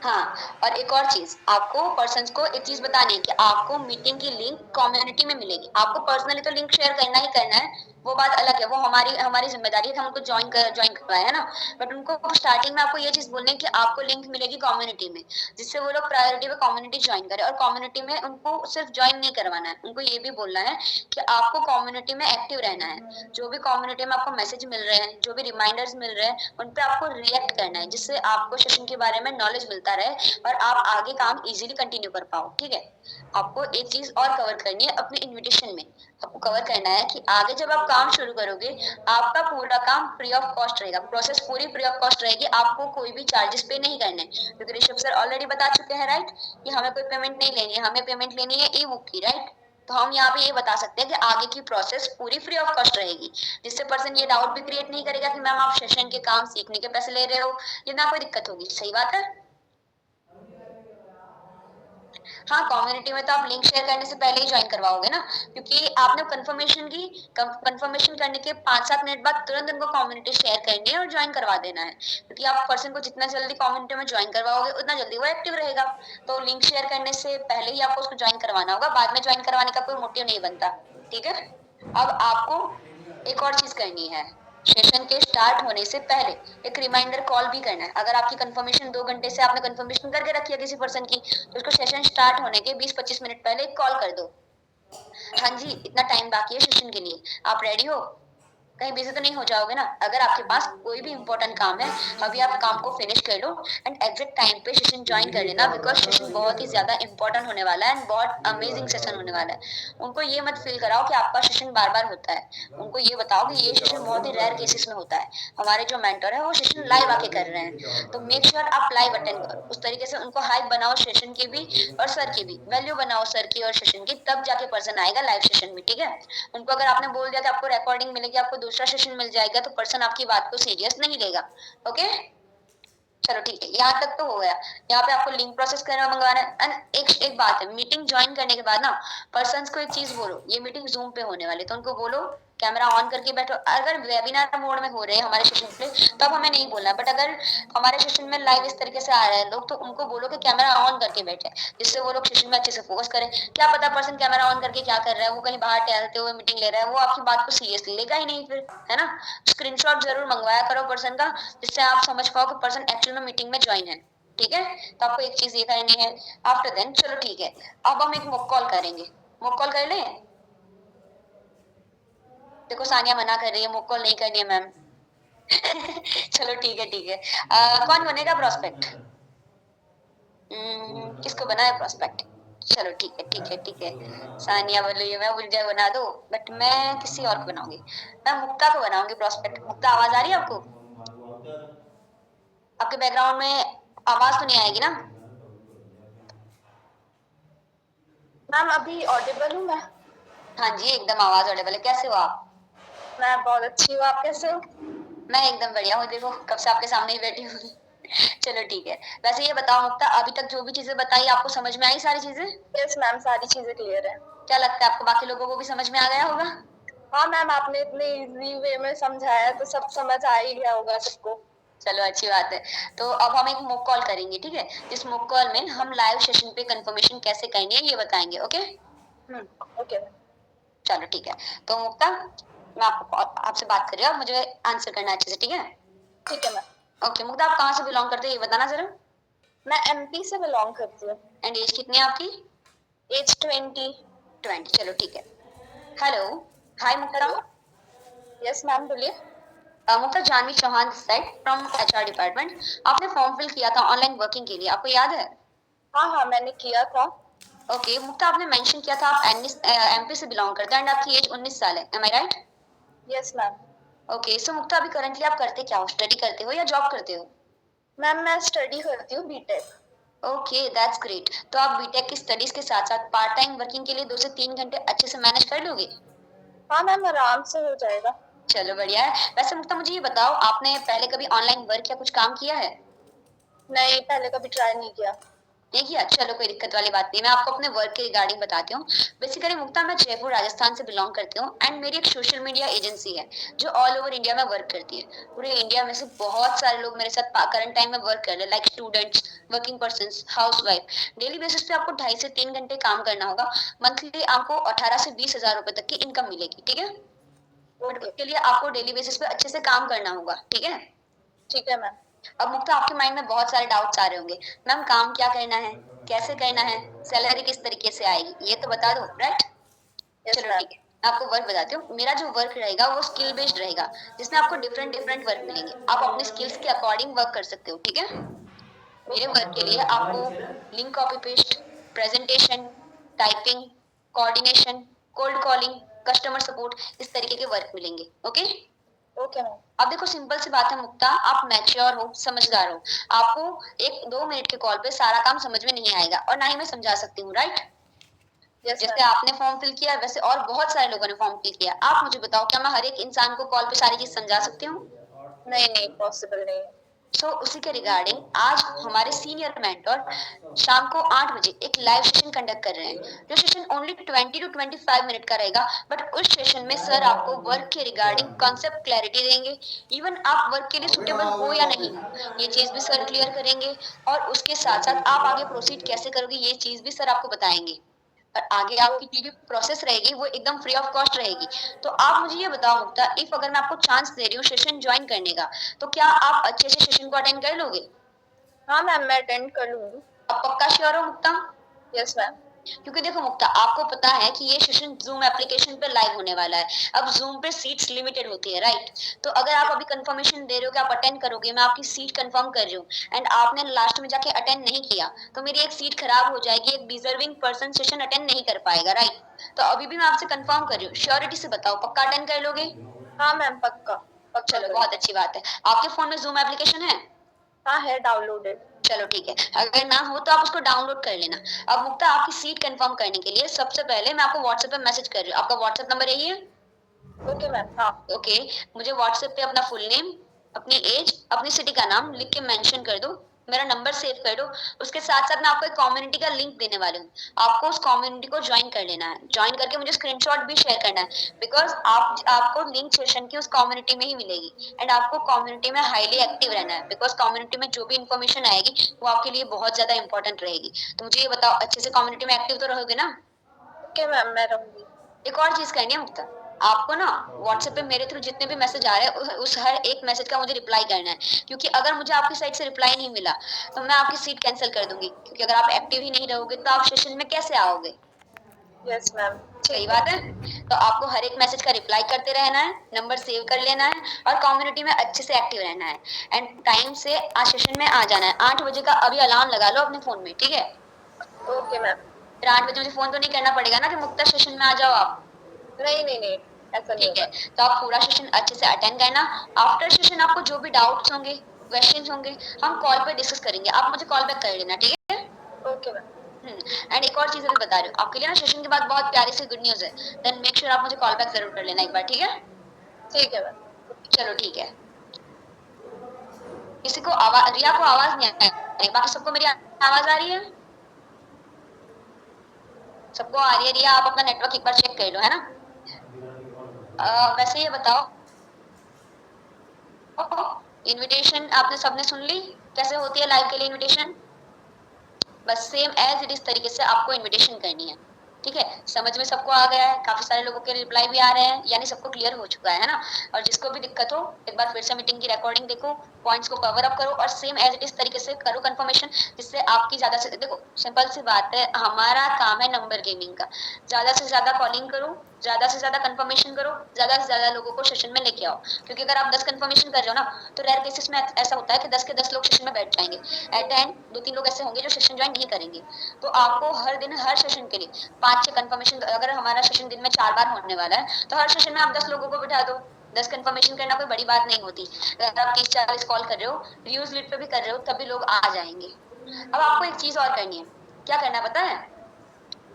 हाँ, और एक और चीज, आपको पर्सन्स को एक चीज बतानी है कि आपको मीटिंग की लिंक कम्युनिटी में मिलेगी। आपको पर्सनली तो लिंक शेयर करना ही करना है, वो बात अलग है, वो हमारी हमारी जिम्मेदारी है कि हम उनको ज्वाइन करवाए, है ना। बट उनको स्टार्टिंग में आपको ये चीज बोलनी है कि आपको लिंक मिलेगी कम्युनिटी में, जिससे वो लोग प्रायोरिटी पे कम्युनिटी ज्वाइन करें। और कम्युनिटी में उनको सिर्फ ज्वाइन नहीं करवाना है, उनको ये भी बोलना है कि आपको कम्युनिटी में एक्टिव रहना है। जो भी कम्युनिटी में आपको मैसेज मिल रहे हैं, जो भी रिमाइंडर्स मिल रहे हैं, उन पे आपको रिएक्ट करना है, जिससे आपको सेशन के बारे में नॉलेज मिलता रहे और आप आगे काम इजीली कंटिन्यू कर पाओ, ठीक है। आपको एक चीज और कवर करनी है अपने इनविटेशन में। आपको कवर करना है कि आगे जब आप काम शुरू करोगे, आपका पूरा काम फ्री ऑफ कॉस्ट रहेगा, प्रोसेस पूरी फ्री ऑफ कॉस्ट रहेगी, आपको कोई भी चार्जेस पे नहीं करने, क्योंकि ऋषभ सर ऑलरेडी बता चुके हैं, राइट, कि हमें कोई पेमेंट नहीं लेनी है, हमें पेमेंट लेनी है ई बुक की, राइट। तो हम यहाँ पे ये बता सकते हैं कि आगे की प्रोसेस पूरी फ्री ऑफ कॉस्ट रहेगी, जिससे पर्सन ये डाउट भी क्रिएट नहीं करेगा कि मैम आप सेशन के काम सीखने के पैसे ले रहे हो, ये ना कोई दिक्कत होगी। सही बात है। हाँ, कम्युनिटी में तो आप लिंक शेयर करने से पहले ही ज्वाइन करवाओगे ना, क्योंकि आपने कंफर्मेशन की, कंफर्मेशन करने के 5-7 मिनट बाद तुरंत उनको कम्युनिटी शेयर करनी है और ज्वाइन करवा देना है, क्योंकि आप पर्सन को जितना जल्दी कम्युनिटी में ज्वाइन करवाओगे उतना जल्दी वो एक्टिव रहेगा। तो लिंक शेयर करने से पहले ही आपको उसको ज्वाइन करवाना होगा, बाद में ज्वाइन करवाने का कोई मोटिव नहीं बनता, ठीक है। अब आपको एक और चीज करनी है, सेशन के स्टार्ट होने से पहले एक रिमाइंडर कॉल भी करना है। अगर आपकी कंफर्मेशन 2 घंटे से आपने कंफर्मेशन करके रखी है किसी पर्सन की, तो उसको सेशन स्टार्ट होने के 20-25 मिनट पहले एक कॉल कर दो, हाँ जी इतना टाइम बाकी है सेशन के लिए, आप रेडी हो? कहीं बिजी तो नहीं हो जाओगे ना? अगर आपके पास कोई भी इंपॉर्टेंट काम है, अभी आप काम को फिनिश कर लो एंड एग्जैक्ट टाइम पे सेशन ज्वाइन कर लेना, बिकॉज सेशन बहुत ही ज्यादा इंपॉर्टेंट होने वाला है एंड बहुत अमेजिंग सेशन होने वाला है। उनको ये मत फील कराओ कि आपका सेशन बार बार होता है, उनको ये बताओ कि ये सेशन बहुत ही रेयर केसेस में होता है, हमारे जो मेंटर है वो सेशन लाइव आके कर रहे हैं, तो मेक श्योर आप लाइव अटेंड करो। उस तरीके से उनको हाइप बनाओ सेशन की भी और सर की भी, वैल्यू बनाओ सर की और सेशन की, तब जाके पर्सन आएगा लाइव सेशन में, ठीक है। उनको अगर आपने बोल दिया कि आपको रिकॉर्डिंग मिलेगी, आपको दूसरा सेशन मिल जाएगा, तो पर्सन आपकी बात को सीरियस नहीं लेगा, ओके। चलो ठीक है, यहाँ तक तो हो गया। यहाँ पे आपको लिंक प्रोसेस करना, मंगवाना है। एंड एक बात है, मीटिंग ज्वाइन करने के बाद ना पर्सन्स को एक चीज बोलो, ये मीटिंग जूम पे होने वाली, तो उनको बोलो कैमरा ऑन करके बैठो। अगर वेबिनार मोड में हो रहे हैं हमारे सेशन पे, तब हमें नहीं बोलना, बट अगर हमारे सेशन में लाइव इस तरीके से आ रहे हैं लोग, तो उनको बोलो कि कैमरा ऑन करके बैठे, जिससे वो लोग सेशन में अच्छे से फोकस करें। क्या पता पर्सन कैमरा ऑन करके क्या कर रहा है, वो कहीं बाहर टहलते हुए मीटिंग ले रहा है, वो आपकी बात को सीरियसली लेगा ही नहीं फिर, है ना। स्क्रीनशॉट जरूर मंगवाया करो पर्सन का, जिससे आप समझ पाओ कि पर्सन एक्चुअल में मीटिंग में ज्वाइन है, ठीक है। तो आपको एक चीज ये करनी है। आफ्टर देन चलो ठीक है, अब हम एक मॉक कॉल करेंगे। मॉक कॉल कर लें? देखो सानिया मना कर रही है, मॉक कॉल नहीं करनी है मैम। चलो ठीक है ठीक है। कौन बनेगा प्रोस्पेक्ट? किसको बना है प्रोस्पेक्ट? चलो ठीक है ठीक है ठीक है। सानिया बोलो ये मैं मुझे बना दो, बट मैं किसी और को बनाऊंगी, मैं मुक्ता को बनाऊंगी प्रोस्पेक्ट। मुक्ता आवाज आ रही है आपको? आपके बैकग्राउंड में आवाज तो नहीं आएगी ना मैम? अभी ऑडिबल हूँ मैं? हाँ जी, एकदम आवाज ऑडिबल है। कैसे हो आप? मैं बहुत अच्छी हूँ, आप कैसे हो? मैं एकदम बढ़िया हूँ। देखो कब से आपके सामने ही बैठी हूँ। चलो ठीक है। वैसे ये बताओ मुक्ता, अभी तक जो भी चीजें बताई आपको समझ में आई सारी चीजें? यस मैम, सारी चीजें क्लियर है। क्या लगता है आपको बाकी लोगों को भी समझ में आ गया होगा? हाँ मैम, आपने इतने इजी वे में समझाया तो सब समझ आ ही गया होगा सबको। चलो अच्छी बात है। तो अब हम एक मॉक कॉल करेंगे, ठीक है? इस मॉक कॉल में हम लाइव सेशन पे कंफर्मेशन कैसे करनी है ये बताएंगे, ओके? ओके। चलो ठीक है। तो मुक्ता, मैं आपको आपसे बात कर रही हूँ, मुझे आंसर करना है अच्छे से, ठीक है? ठीक है मैम। ओके मुक्ता, आप कहाँ से बिलोंग करते हो ये बताना जरा। मैं एमपी से बिलोंग करती हूँ। एंड एज कितनी है आपकी? एज 20। 20। चलो ठीक है। Hello. Hi Mukta. Hello. Yes ma'am, बोलिए। Mukta, Janvi Chauhan side from HR department. आपने फॉर्म फिल किया था ऑनलाइन वर्किंग के लिए, आपको याद है? हाँ हाँ, मैंने किया था। ओके मुक्ता, आपने मेंशन किया था आप एमपी से बिलोंग करते हैं एंड आपकी एज 19 साल है, am I right? Yes ma'am. Okay so Mukta, अभी करंटली आप करते क्या हो? स्टडी करते हो या जॉब करते हो? मैम मैं स्टडी करती हूँ बीटेक। Okay that's great. तो आप बीटेक की स्टडीज के साथ साथ पार्ट टाइम वर्किंग के लिए 2 से 3 घंटे अच्छे से मैनेज कर लोगे? हाँ मैम, आराम से हो जाएगा। चलो बढ़िया है। वैसे मुक्ता मुझे ये बताओ, आपने पहले कभी ऑनलाइन वर्क या कुछ काम किया है? नहीं, पहले कभी ट्राई नहीं किया। नहीं किया? चलो कोई दिक्कत वाली बात नहीं, मैं आपको अपने वर्क के रिगार्डिंग बताती हूँ। बेसिकली मुक्ता, मैं जयपुर राजस्थान से बिलोंग करती हूँ एंड मेरी एक सोशल मीडिया एजेंसी है जो ऑल ओवर इंडिया में वर्क करती है। पूरे इंडिया में से बहुत सारे लोग मेरे साथ करंट टाइम में वर्क कर रहे हैं, like students, working person, house wife. Daily basis पे आपको 2.5 से 3 घंटे काम करना होगा। मंथली आपको 18 से 20 हजार रुपए तक की इनकम मिलेगी, ठीक है? But okay. उसके लिए आपको डेली बेसिस पे अच्छे से काम करना होगा, ठीक है? ठीक है मैम। अब मुक्ता, आपके माइंड में बहुत सारे डाउट्स आ रहे होंगे, मैम काम क्या करना है, कैसे करना है, सैलरी किस तरीके से आएगी, ये तो बता दो, राइट? यस चलो मैम। ठीक है, मैं आपको वर्क बताती हूँ। मेरा जो वर्क रहेगा वो स्किल बेस्ड रहेगा, जिसमें आपको डिफरेंट डिफरेंट वर्क मिलेंगे। आप अपने स्किल्स के अकॉर्डिंग वर्क कर सकते हो, ठीक है? मेरे वर्क के लिए आपको link copy paste, presentation, typing, coordination, cold calling, customer support, इस तरीके के वर्क मिलेंगे, ओके? Okay ma'am. अब देखो सिंपल सी बात है मुक्ता, आप मैच्योर हो, समझदार हो। आपको 1-2 मिनट के कॉल पे सारा काम समझ में नहीं आएगा और ना ही मैं समझा सकती हूँ, राइट? यस जैसे मैम। आपने फॉर्म फिल किया वैसे और बहुत सारे लोगों ने फॉर्म फिल किया। आप मुझे बताओ, क्या मैं हर एक इंसान को कॉल पे सारी चीज समझा सकती हूँ? नहीं नहीं, पॉसिबल नहीं। सो उसी के रिगार्डिंग आज हमारे सीनियर मेंटर शाम को 8 बजे एक लाइव सेशन कंडक्ट कर रहे हैं। जो सेशन ओनली 20 to 25 मिनट का रहेगा, बट उस सेशन में सर आपको वर्क के रिगार्डिंग कॉन्सेप्ट क्लैरिटी देंगे। इवन आप वर्क के लिए सुटेबल हो या नहीं हो, ये चीज भी सर क्लियर करेंगे। और उसके साथ साथ आप आगे प्रोसीड कैसे करोगे ये चीज भी सर आपको बताएंगे। और आगे आपकी जो भी प्रोसेस रहेगी वो एकदम फ्री ऑफ कॉस्ट रहेगी। तो आप मुझे ये बताओ मुक्ता, इफ अगर मैं आपको चांस दे रही हूँ सेशन ज्वाइन करने का, तो क्या आप अच्छे से सेशन को अटेंड कर लोगे? हाँ मैम, मैं अटेंड कर लूंगी। अब पक्का श्योर हो मुक्ता? Yes ma'am. क्योंकि देखो मुक्ता, आपको पता है कि ये सेशन जूम एप्लीकेशन पे लाइव होने वाला है। अब जूम पे सीट्स लिमिटेड होती है, राइट? तो अगर आप अभी कंफर्मेशन दे रहे हो कि आप अटेंड करोगे, मैं आपकी सीट कंफर्म कर रही हूँ, एंड आपने लास्ट में जाके अटेंड नहीं किया, तो मेरी एक सीट खराब हो जाएगी, एक डिजर्विंग पर्सन सेशन अटेंड नहीं कर पाएगा, राइट? तो अभी भी मैं आपसे कंफर्म कर रही हूँ, श्योरिटी से बताओ, पक्का अटेंड कर लोगे? हाँ मैम, पक्का। पक्का चलो करूँ। बहुत अच्छी बात है। आपके फोन में जूम एप्लीकेशन है? हाँ है, डाउनलोडेड। चलो ठीक है, अगर ना हो तो आप उसको डाउनलोड कर लेना। अब मुक्ता, आपकी सीट कंफर्म करने के लिए सबसे पहले मैं आपको व्हाट्सएप पे मैसेज कर रही हूँ। आपका व्हाट्सएप नंबर यही है? Okay ma'am. हाँ। ओके, मुझे व्हाट्सएप पे अपना फुल नेम, अपनी एज, अपनी सिटी का नाम लिख के मेंशन कर दो, मेरा नंबर सेव कर दो। उसके साथ साथ मैं आपको एक कम्युनिटी का लिंक देने वाली हूँ। आपको उस कम्युनिटी को ज्वाइन कर लेना है। ज्वाइन करके मुझे स्क्रीनशॉट भी शेयर करना है, बिकॉज आपको लिंक सेशन की उस कम्युनिटी में ही मिलेगी। एंड आपको कम्युनिटी में हाईली एक्टिव रहना है, बिकॉज कम्युनिटी में जो भी इन्फॉर्मेशन आएगी वो आपके लिए बहुत ज्यादा इंपॉर्टेंट रहेगी। तो मुझे ये बताओ, अच्छे से कम्युनिटी में एक्टिव तो रहोगे ना? ओके मैम, मैं रहूंगी। एक और चीज करनी है मुक्ता, आपको ना व्हाट्सएप पे मेरे थ्रू जितने भी मैसेज आ रहे हैं उस हर एक मैसेज का मुझे रिप्लाई करना है। क्योंकि अगर मुझे आपकी साइड से रिप्लाई नहीं मिला तो मैं आपकी सीट कैंसिल कर दूंगी, क्योंकि अगर आप एक्टिव ही नहीं रहोगे तो आप सेशन में कैसे आओगे? Yes ma'am. सही ठीक बात है। है। तो आपको हर एक मैसेज का रिप्लाई करते रहना है, नंबर सेव कर लेना है और कम्युनिटी में अच्छे से एक्टिव रहना है। एंड टाइम से आज सेशन में आ जाना है। 8 बजे का अभी अलार्म लगा लो अपने फोन में, ठीक है? Okay ma'am. फिर 8 बजे मुझे फोन तो नहीं करना पड़ेगा ना कि मुक्ता सेशन में आ जाओ आप। नहीं नहीं नहीं, ऐसा नहीं ठीक है, होगा। तो आप पूरा सेशन अच्छे से अटेंड करना। आफ्टर सेशन आपको जो भी डाउट्स होंगे, क्वेश्चंस होंगे, हम कॉल पे डिस्कस करेंगे। आप मुझे कॉल बैक कर लेना, ठीक है? Okay ma'am. एंड एक और चीज अभी बता रही हूँ आपके लिए ना, सेशन के बाद बहुत प्यारी सी गुड न्यूज है, देन मेक श्योर आप मुझे कॉल बैक जरूर कर लेना एक बार, ठीक है? ठीक है मैम। चलो ठीक है। किसी को आवाज, रिया को आवाज नहीं आ रही, बाकी सबको मेरी आवाज आ रही है? सबको आ रही है रिया? आप अपना नेटवर्क एक बार चेक कर लो, है ना? वैसे ये बताओ, इनविटेशन आपने सबने सुन ली कैसे होती है लाइव के लिए इनविटेशन? बस सेम एज इट इज तरीके से आपको इनविटेशन करनी है, ठीक है? समझ में सबको आ गया है? काफी सारे लोगों के रिप्लाई भी आ रहे हैं, यानी सबको क्लियर हो चुका है ना? और जिसको भी दिक्कत हो एक बार फिर से मीटिंग की रिकॉर्डिंग देखो, पॉइंट्स को कवर अप करो और सेम एज इट इज तरीके से करो कंफर्मेशन, जिससे आपकी ज्यादा से देखो, सिंपल सी बात है, हमारा काम है नंबर गेमिंग का। ज्यादा से ज्यादा कॉलिंग करो, ज्यादा से ज्यादा कंफर्मेशन करो, ज्यादा से ज्यादा लोगों को सेशन में लेके आओ, क्योंकि अगर आप 10 कंफर्मेशन कर रहे हो ना, तो रेयर केसेस में ऐसा होता है कि 10 के 10 लोग सेशन में बैठ जाएंगे, एट द एंड 2-3 लोग ऐसे होंगे जो सेशन ज्वाइन नहीं करेंगे। तो आपको हर दिन हर सेशन के लिए 5-6 कंफर्मेशन, अगर हमारा सेशन दिन में 4 बार होने वाला है तो हर सेशन में आप 10 लोगों को बिठा दो। 10 कंफर्मेशन करना कोई बड़ी बात नहीं होती। अगर आप 30-40 कॉल कर रहे हो, रियूज लीड पे भी कर रहे हो, तभी लोग आ जाएंगे। अब आपको एक चीज और करनी है, क्या करना है पता है?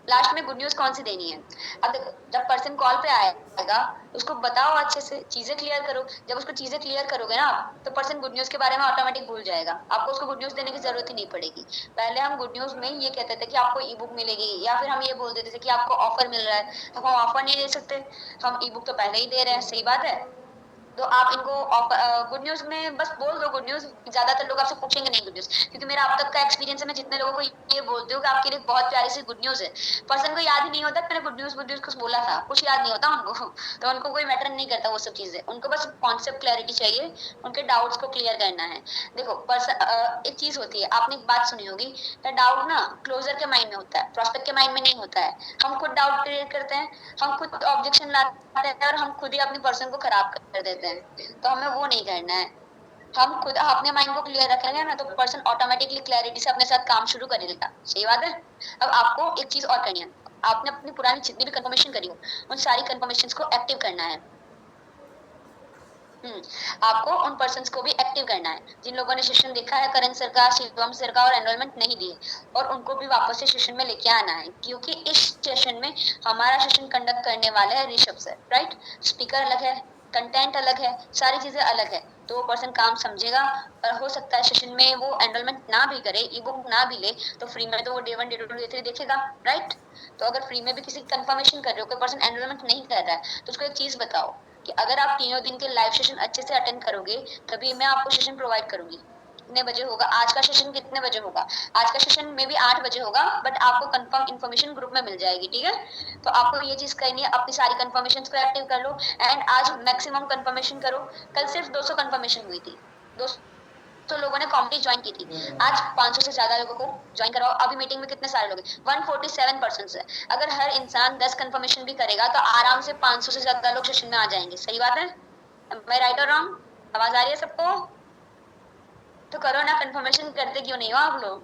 लास्ट में गुड न्यूज कौन सी देनी है? अब देखो, जब पर्सन कॉल पे आएगा उसको बताओ अच्छे से, चीजें क्लियर करो। जब उसको चीजें क्लियर करोगे ना तो पर्सन गुड न्यूज के बारे में ऑटोमेटिक भूल जाएगा, आपको उसको गुड न्यूज देने की जरूरत ही नहीं पड़ेगी। पहले हम गुड न्यूज में ये कहते थे कि आपको ई बुक मिलेगी, या फिर हम ये बोल देते थे कि आपको ऑफर मिल रहा है। हम ऑफर नहीं दे सकते, हम ई बुक तो पहले ही दे रहे हैं, सही बात है? तो आप इनको गुड न्यूज में बस बोल दो गुड न्यूज। ज्यादातर लोग आपसे पूछेंगे नहीं गुड न्यूज, क्योंकि मेरा अब तक का एक्सपीरियंस है, मैं जितने लोगों को ये बोलती हूँ कि आपके लिए बहुत प्यारी सी गुड न्यूज है, पर्सन को याद ही नहीं होता मैंने गुड न्यूज कुछ बोला था, कुछ याद नहीं होता उनको। तो उनको कोई मैटर नहीं करता वो सब चीजें, उनको बस कॉन्सेप्ट क्लैरिटी चाहिए, उनके डाउट्स को क्लियर करना है। देखो पर्सन, एक चीज होती है, आपने एक बात सुनी होगी, डाउट ना क्लोजर के माइंड में होता है, प्रोस्पेक्ट के माइंड में नहीं होता है। हम खुद डाउट क्रिएट करते हैं, हम खुद ऑब्जेक्शन लाते हैं और हम खुद ही अपनी पर्सन को खराब कर देते हैं, तो हमें वो नहीं करना है। हम खुद अपने माइंड को क्लियर रखेंगे ना तो पर्सन ऑटोमेटिकली क्लैरिटी से अपने साथ काम शुरू करेगा, सही बात है? अब आपको एक चीज और करनी है, आपने अपनी पुरानी जितनी भी कंफर्मेशन करी हो उन सारी कंफर्मेशंस को एक्टिव करना है। आपको उन पर्सन्स को भी एक्टिव करना है जिन लोगों ने सेशन देखा है करण सर का, शिवम सर का और एनरोलमेंट नहीं दिए, और उनको भी वापस से सेशन में लेके आना है, क्योंकि इस सेशन में हमारा सेशन कंडक्ट करने वाले हैं ऋषभ सर, राइट? स्पीकर अलग है, कंटेंट अलग है, सारी चीजें अलग है, तो वो पर्सन काम समझेगा। और हो सकता है सेशन में वो एनरोलमेंट ना भी करे, ई बुक ना भी ले, तो फ्री में तो वो डे 1 डे 2 डे 3 देखेगा, राइट? तो अगर फ्री में भी किसी कंफर्मेशन कर रहे हो, कोई पर्सन एनरोलमेंट नहीं कर रहा है, तो उसको एक चीज बताओ कि अगर आप तीनों दिन के लाइव सेशन अच्छे से अटेंड करोगे तभी मैं आपको सेशन प्रोवाइड करूंगी। कितने बजे होगा आज का सेशन? कितने बजे होगा आज का सेशन? में भी 8 बजे होगा, बट आपको कंफर्म इन्फॉर्मेशन ग्रुप में मिल जाएगी, ठीक है? तो आपको ये चीज करनी है, अपनी सारी कंफर्मेशन को एक्टिव कर लो एंड आज मैक्सिमम कंफर्मेशन करो। कल सिर्फ 200 कंफर्मेशन हुई थी, 200 तो लोगों ने कॉमेडी ज्वाइन की थी, आज 500 से ज्यादा लोगों को ज्वाइन कराओ। अभी मीटिंग में कितने सारे लोग हैं? 147 पर्सन है। अगर हर इंसान 10 कंफर्मेशन भी करेगा तो आराम से 500 से ज्यादा लोग सेशन में आ जाएंगे, सही बात है? मैं राइट और रॉन्ग? आवाज आ रही है सबको? तो करो ना, कंफर्मेशन करते क्यों नहीं हो आप लोग?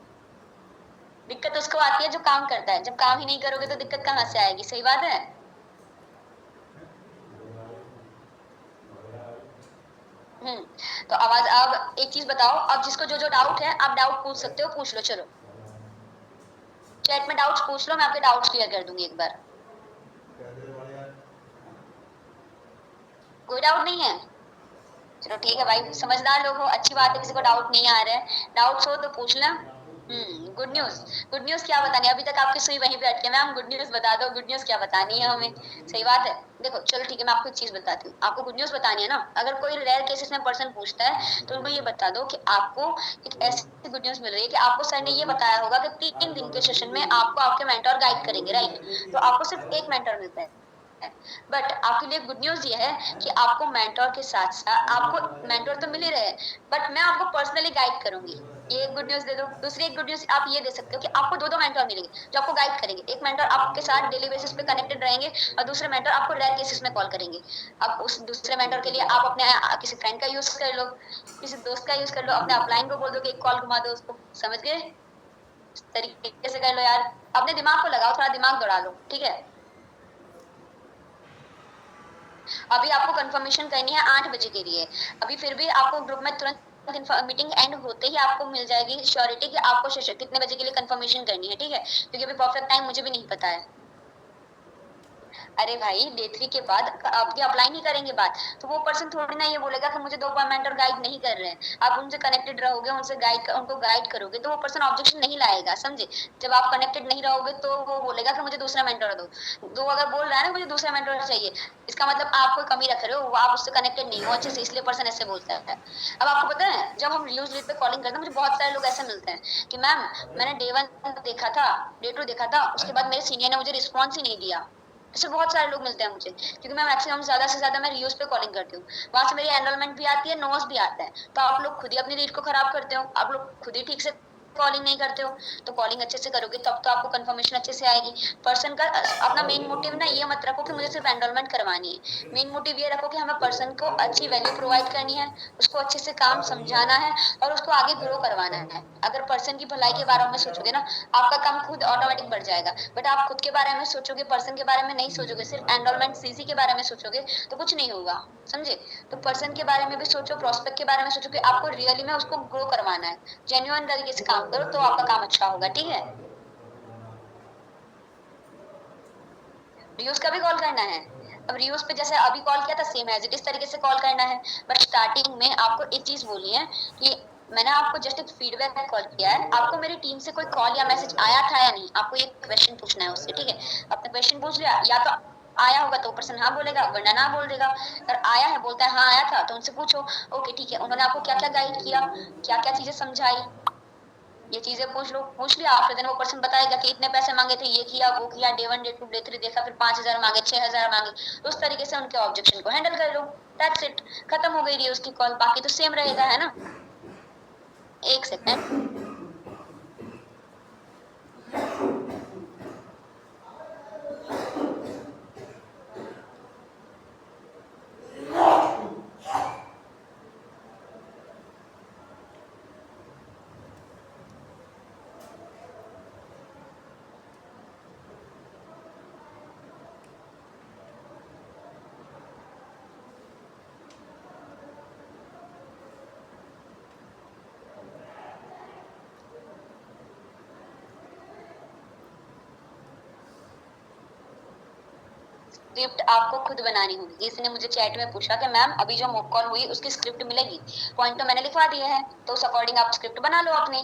दिक्कत उसको आती है जो काम करता है, जब काम ही नहीं करोगे तो दिक्कत कहाँ से आएगी, सही बात है? तो आवाज, अब एक चीज बताओ, अब जिसको जो जो डाउट है आप डाउट पूछ सकते हो, पूछ लो, चलो चैट में डाउट्स पूछ लो, मैं आपके डाउट्स क्लियर कर दूंगी एक बार। कोई डाउट नहीं है? चलो ठीक है भाई, समझदार लोग हो, अच्छी बात है, किसी को डाउट नहीं आ रहा है। डाउट्स हो तो पूछ लें। गुड न्यूज, गुड न्यूज क्या बतानी है? अभी तक आपकी सुई वहीं पे अटके, मैम गुड न्यूज बता दो, गुड न्यूज क्या बतानी है हमें? सही बात है। देखो चलो ठीक है, मैं आपको एक चीज बताती हूँ, आपको गुड न्यूज बतानी है ना, अगर कोई रेयर केसेस में पर्सन पूछता है तो उनको ये बता दो कि आपको एक ऐसी गुड न्यूज मिल रही है कि आपको सर ने ये बताया होगा कि 3 दिन के सेशन में आपको आपके मेंटर गाइड करेंगे, राइट? तो आपको सिर्फ एक मेंटर मिलता है, बट आपके लिए गुड न्यूज ये है कि आपको मेंटर के साथ साथ, आपको मेंटर तो मिल ही रहे हैं, बट मैं आपको पर्सनली गाइड करूंगी। ये एक गुड न्यूज दे दो। दूसरी एक गुड न्यूज आप ये दे सकते हो कि आपको 2 मेंटर मिलेंगे जो आपको गाइड करेंगे। एक मेंटर आपके साथ डेली बेसिस पे कनेक्टेड रहेंगे और दूसरे मेंटर आपको रेयर केसेस में कॉल करेंगे। अब उस दूसरे मेंटर के लिए आप अपने किसी फ्रेंड का यूज कर लो, किसी दोस्त का यूज कर लो, अपने अपलाइन को बोल दो कि एक कॉल घुमा दो उसको, समझ गए? इस तरीके से कर लो यार, अपने दिमाग को लगाओ, थोड़ा दिमाग दौड़ा लो, ठीक है? अभी आपको कंफर्मेशन करनी है 8 बजे के लिए, अभी फिर भी आपको ग्रुप में तुरंत मीटिंग एंड होते ही आपको मिल जाएगी श्योरिटी कि आपको कितने बजे के लिए कंफर्मेशन करनी है, ठीक है, क्योंकि अभी परफेक्ट टाइम मुझे भी नहीं पता है। अरे भाई डे 3 के बाद आप ये अप्लाई नहीं करेंगे बात, तो वो पर्सन थोड़ी ना ये बोलेगा कि मुझे 2 मेंटर गाइड नहीं कर रहे हैं। आप उनसे कनेक्टेड रहोगे, उनको गाइड करोगे, तो वो पर्सन ऑब्जेक्शन नहीं लाएगा, समझे। जब आप कनेक्टेड नहीं रहोगे तो वो बोलेगा कि मुझे दूसरा मेंटर दो अगर बोल रहा है ना मुझे दूसरा मेंटर चाहिए, इसका मतलब आप कोई कमी रख रहे हो, आप उससे कनेक्टेड नहीं हो अच्छे से, इसलिए पर्सन ऐसे बोलता है। अब आपको पता है जब हम यूज लीड पे कॉलिंग करते हैं, मुझे बहुत सारे लोग ऐसे मिलते हैं कि मैम मैंने डे 1 देखा था, डे 2 देखा था, उसके बाद मेरे सीनियर ने मुझे रिस्पॉन्स ही नहीं दिया। ऐसे बहुत सारे लोग मिलते हैं मुझे, क्योंकि मैं मैक्सिमम ज्यादा से ज्यादा मैं रिव्यूज पे कॉलिंग करती हूँ, वहां से मेरी एनरोलमेंट भी आती है, नोस भी आता है। तो आप लोग खुद ही अपनी रीड को खराब करते हो, आप लोग खुद ही ठीक से कॉलिंग नहीं करते हो। तो कॉलिंग अच्छे से करोगे तब तो आपको कंफर्मेशन अच्छे से आएगी। पर्सन का अपना मेन मोटिव ना ये मत रखो कि मुझे सिर्फ एनरोलमेंट करवानी है, मेन मोटिव ये रखो कि हमें पर्सन को अच्छी वैल्यू प्रोवाइड करनी है, उसको अच्छे से काम समझाना है और उसको आगे ग्रो करवाना है। अगर पर्सन की भलाई के बारे में सोचोगे ना, आपका काम खुद ऑटोमेटिक बढ़ जाएगा। बट आप खुद के बारे में सोचोगे, पर्सन के बारे में नहीं सोचोगे, सिर्फ एनरोलमेंट सीसी के बारे में सोचोगे तो कुछ नहीं होगा, समझे। तो पर्सन के बारे में भी सोचो, प्रोस्पेक्ट के बारे में सोचो कि आपको रियली में उसको ग्रो करवाना है, जेन्युइन तरीके से काम करो तो आपका काम अच्छा होगा, ठीक है। रियूज का भी कॉल करना है। अब रियूज पे जैसे अभी कॉल किया था सेम एज इट इस तरीके से कॉल करना है। बट स्टार्टिंग में आपको एक चीज बोली है कि मैंने आपको जस्ट एक फीडबैक कॉल किया है, आपको मेरी टीम से कोई कॉल या मैसेज आया था या नहीं, आपको एक क्वेश्चन पूछना है उससे, ठीक है। आपने क्वेश्चन पूछ लिया, या तो आया होगा तो पर्सन हाँ बोलेगा, वरना ना बोल देगा। अगर आया है बोलता है हाँ आया था, तो उनसे पूछो ओके ठीक है उन्होंने आपको क्या क्या गाइड किया, क्या क्या चीजें समझाई, ये चीजें पूछ लिया। आफ्टर देन वो पर्सन बताएगा कि इतने पैसे मांगे थे, ये किया वो किया, डे 1 डे 2 डे 3 देखा, फिर 5,000 मांगे, 6,000 मांगे। तो उस तरीके से उनके ऑब्जेक्शन को हैंडल कर लो, दैट्स इट, खत्म हो गई रही उसकी कॉल। बाकी तो सेम रहेगा, है ना। एक सेकेंड, स्क्रिप्ट आपको खुद बनानी होगी। इसने मुझे चैट में पूछा कि मैम अभी जो मॉक कॉल हुई उसकी स्क्रिप्ट मिलेगी, पॉइंट तो मैंने लिखवा दिए हैं, तो उस अकॉर्डिंग आप स्क्रिप्ट बना लो अपनी।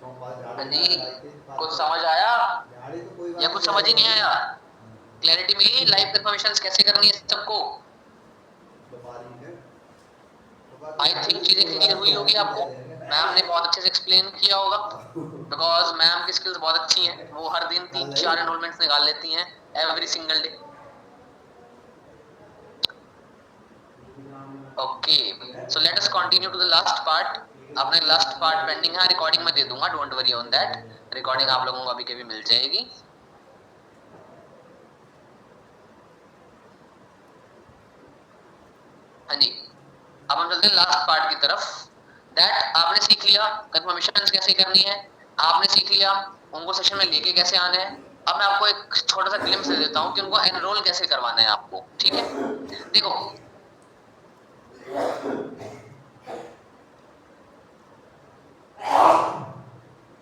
हाँ जी, कुछ समझ आया या कुछ समझ ही नहीं आया? क्लैरिटी मिली लाइव कंफर्मेशंस कैसे करनी है सबको? आई थिंक चीजें क्लियर हुई होगी आपको। मैम ने बहुत अच्छे से एक्सप्लेन किया होगा, बिकॉज मैम की स्किल्स बहुत अच्छी हैं, वो हर दिन 3-4 एनरोलमेंट्स निकाल लेती हैं every single day. Okay, so let us continue to the last part. अपने लास्ट पार्ट पेंडिंग है, रिकॉर्डिंग में दे दूंगा, don't worry on that. Recording आप लोगों को अभी के भी मिल जाएगी। हाँ जी, अब हम चलते हैं लास्ट पार्ट की तरफ। दैट आपने सीख लिया कंफर्मेशंस कैसे करनी है, आपने सीख लिया उनको सेशन में लेके कैसे आना है। अब मैं आपको एक छोटा सा ग्लिम्स दे देता हूँ कि उनको एनरोल कैसे करवाना है आपको, ठीक है। देखो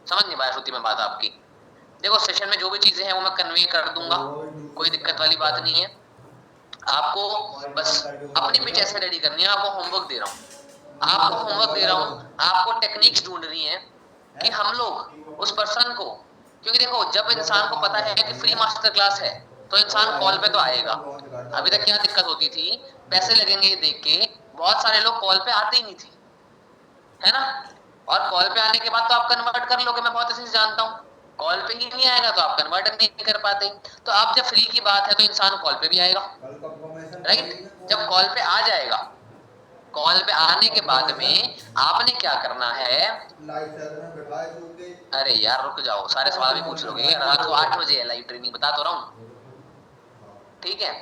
समझ नहीं पाया श्रुति में बात आपकी। देखो सेशन में जो भी चीजें हैं वो मैं कन्वे कर दूंगा, कोई दिक्कत वाली बात नहीं है। आपको बस अपनी पिच ऐसे रेडी करनी है। आपको होमवर्क दे रहा हूँ, आपको टेक्निक्स ढूंढनी है कि हम लोग उस पर्सन को, क्योंकि देखो जब इंसान को पता है कि फ्री मास्टर क्लास है तो इंसान कॉल पे तो आएगा। अभी तक क्या दिक्कत होती थी, पैसे लगेंगे देख के बहुत सारे लोग कॉल पे आते ही नहीं थे, है ना। और कॉल पे आने के बाद तो आप कन्वर्ट कर लोगे, मैं बहुत अच्छे से जानता हूँ। कॉल पे ही नहीं आएगा तो आप कन्वर्ट नहीं कर पाते। तो आप जब फ्री की बात है तो इंसान कॉल पे भी आएगा, राइट। जब कॉल पे आ जाएगा, कॉल पे आने के बाद में आपने क्या करना है, अरे यार रुक जाओ, सारे सवाल भी पूछ लोगे। रात को 8 बजे है लाइव ट्रेनिंग, बता तो रहा हूँ, ठीक है।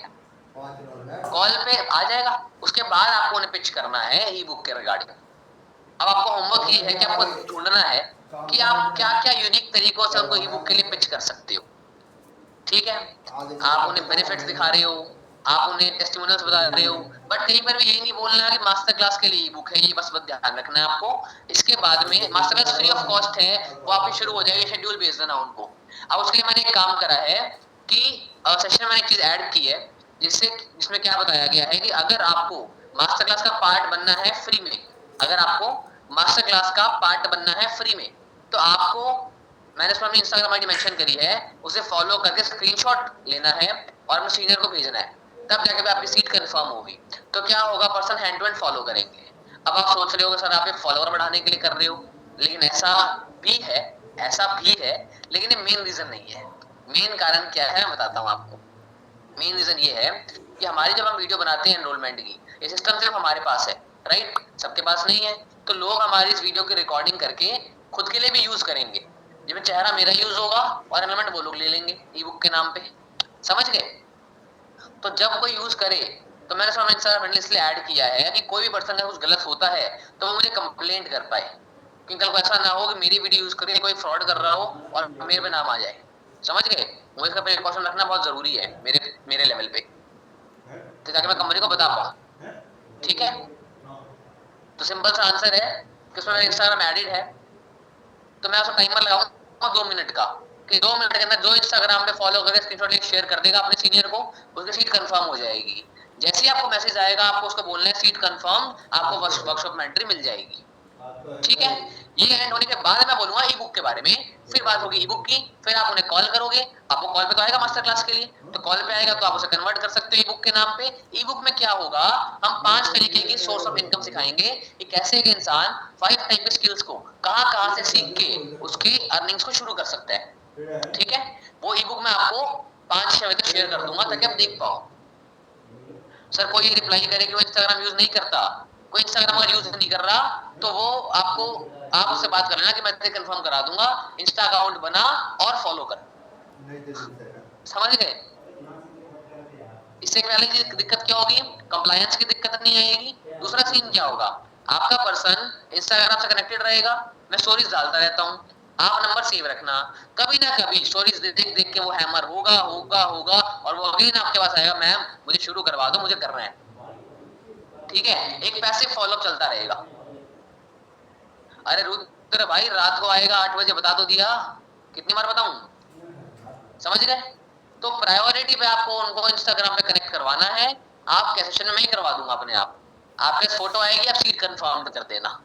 कॉल पे आ जाएगा, उसके बाद आपको उन्हें पिच करना है ई बुक के रिगार्डिंग। अब आपको होमवर्क ये है कि आपको ढूंढना है कि आप क्या क्या यूनिक तरीकों से उनको ई बुक के लिए पिच कर सकते हो। ठीक है, आप उन्हें बेनिफिट्स दिखा रहे हो, आप उन्हें टेस्टिमोनियल्स बता रहे हो, बट कहीं पर भी यही नहीं बोलना कि मास्टर क्लास के लिए बुक है, ये बस ध्यान रखना है आपको। इसके बाद में master class free of cost है, वो आपकी शुरू हो जाएगी, शेड्यूल भेज देना उनको। अब उसके लिए मैंने एक काम करा है कि सेशन में मैंने एक चीज ऐड की है, जिसमें क्या बताया गया है कि अगर आपको मास्टर क्लास का पार्ट बनना है फ्री में, अगर आपको मास्टर क्लास का पार्ट बनना है फ्री में, तो आपको, मैंने उसमें अपनी इंस्टाग्राम आईडी मेंशन करी है, उसे फॉलो करके स्क्रीनशॉट लेना है और अपने सीनियर को भेजना है, तब जाके आपकी सीट कंफर्म होगी। तो क्या होगा, person hand to hand follow करेंगे। अब आप सोच रहे हो सर आप एक फॉलोअर बढ़ाने के लिए कर रहे हो, लेकिन ऐसा भी है, ऐसा भी है, लेकिन ये मेन रीजन नहीं है। मेन कारण क्या है मैं बताता हूँ आपको। मेन रीजन ये है कि हमारी जब हम वीडियो बनाते हैं एनरोलमेंट की, ये सिस्टम सिर्फ हमारे पास है, राइट, सबके पास नहीं है। तो लोग हमारी इस वीडियो की रिकॉर्डिंग करके खुद के लिए भी यूज करेंगे, जिसमें चेहरा मेरा यूज होगा और एनरोलमेंट वो लोग ले लेंगे ई बुक के नाम पे, समझ गए। तो जब कोई यूज करे, तो मैंने उसमें इंस्टाग्राम इसलिए ऐड किया है कि कोई भी पर्सन अगर कुछ गलत होता है तो वो मुझे कंप्लेंट कर पाए, कि कल को ऐसा ना हो कि मेरी वीडियो यूज करके कोई फ्रॉड कर रहा हो और मेरे पे नाम आ जाए, समझ गए। मुझे इसका प्रिकॉशन रखना बहुत जरूरी है मेरे लेवल पे, तो ताकि मैं कंपनी को बता पाऊँ, ठीक है। तो सिंपल सा आंसर है कि उसमें मेरा इंस्टाग्राम एडिड है, तो मैं उसका टाइमर लगाऊंगा 2 मिनट का, कि 2 मिनट के अंदर जो इंस्टाग्राम पे फॉलो करके स्क्रीनशॉट लेके शेयर कर देगा अपने सीनियर को, उसकी सीट कंफर्म हो जाएगी। जैसे ही आपको मैसेज आएगा, आपको उसको बोलना है सीट कंफर्म, आपको वर्कशॉप में एंट्री मिल जाएगी, ठीक है। ये एंड होने के बाद मैं बोलूंगा ई बुक के बारे में, फिर बात होगी ई बुक की, फिर आप उन्हें कॉल करोगे, आपको कॉल पे तो आएगा मास्टर क्लास के लिए, तो कॉल पे आएगा तो आप उसे कन्वर्ट कर सकते हो ई बुक के नाम पे। ई बुक में क्या होगा, हम 5 तरीके की सोर्स ऑफ इनकम सिखाएंगे कि कैसे एक इंसान 5 टाइप के स्किल्स को कहां से सीख के उसकी अर्निंग्स को शुरू कर सकता है, ठीक है। वो ई बुक में आपको 5-6 बजे तक शेयर कर दूंगा ताकि आप देख पाओ। सर कोई रिप्लाई करे कि वो इंस्टाग्राम यूज नहीं करता, कोई इंस्टाग्राम अगर यूज नहीं कर रहा, तो वो आपको, आप उससे बात कर लेना कि मैं तेरे कंफर्म करा दूंगा, इंस्टा अकाउंट बना और फॉलो कर, समझ गए। इससे पहले की दिक्कत क्या होगी, कंप्लायंस की दिक्कत नहीं आएगी। दूसरा सीन क्या होगा, आपका पर्सन इंस्टाग्राम से कनेक्टेड रहेगा, मैं स्टोरीज डालता रहता हूँ, आप नंबर सेव रखना, कभी ना कभी स्टोरीज देख देख के वो हैमर होगा होगा होगा और वो अगेन आपके पास आएगा, मैम मुझे शुरू करवा दो, मुझे करना है, ठीक है। एक पैसिव फॉलोअप चलता रहेगा। अरे रुद्र भाई रात को आएगा 8 बजे, बता तो दिया, कितनी बार बताऊं, समझ गए। तो प्रायोरिटी पे आपको उनको इंस्टाग्राम पे कनेक्ट करवाना है, आप के सेशन में ही करवा दूंगा अपने आप, आपके फोटो आएगी, आप सीट कंफर्म कर देना,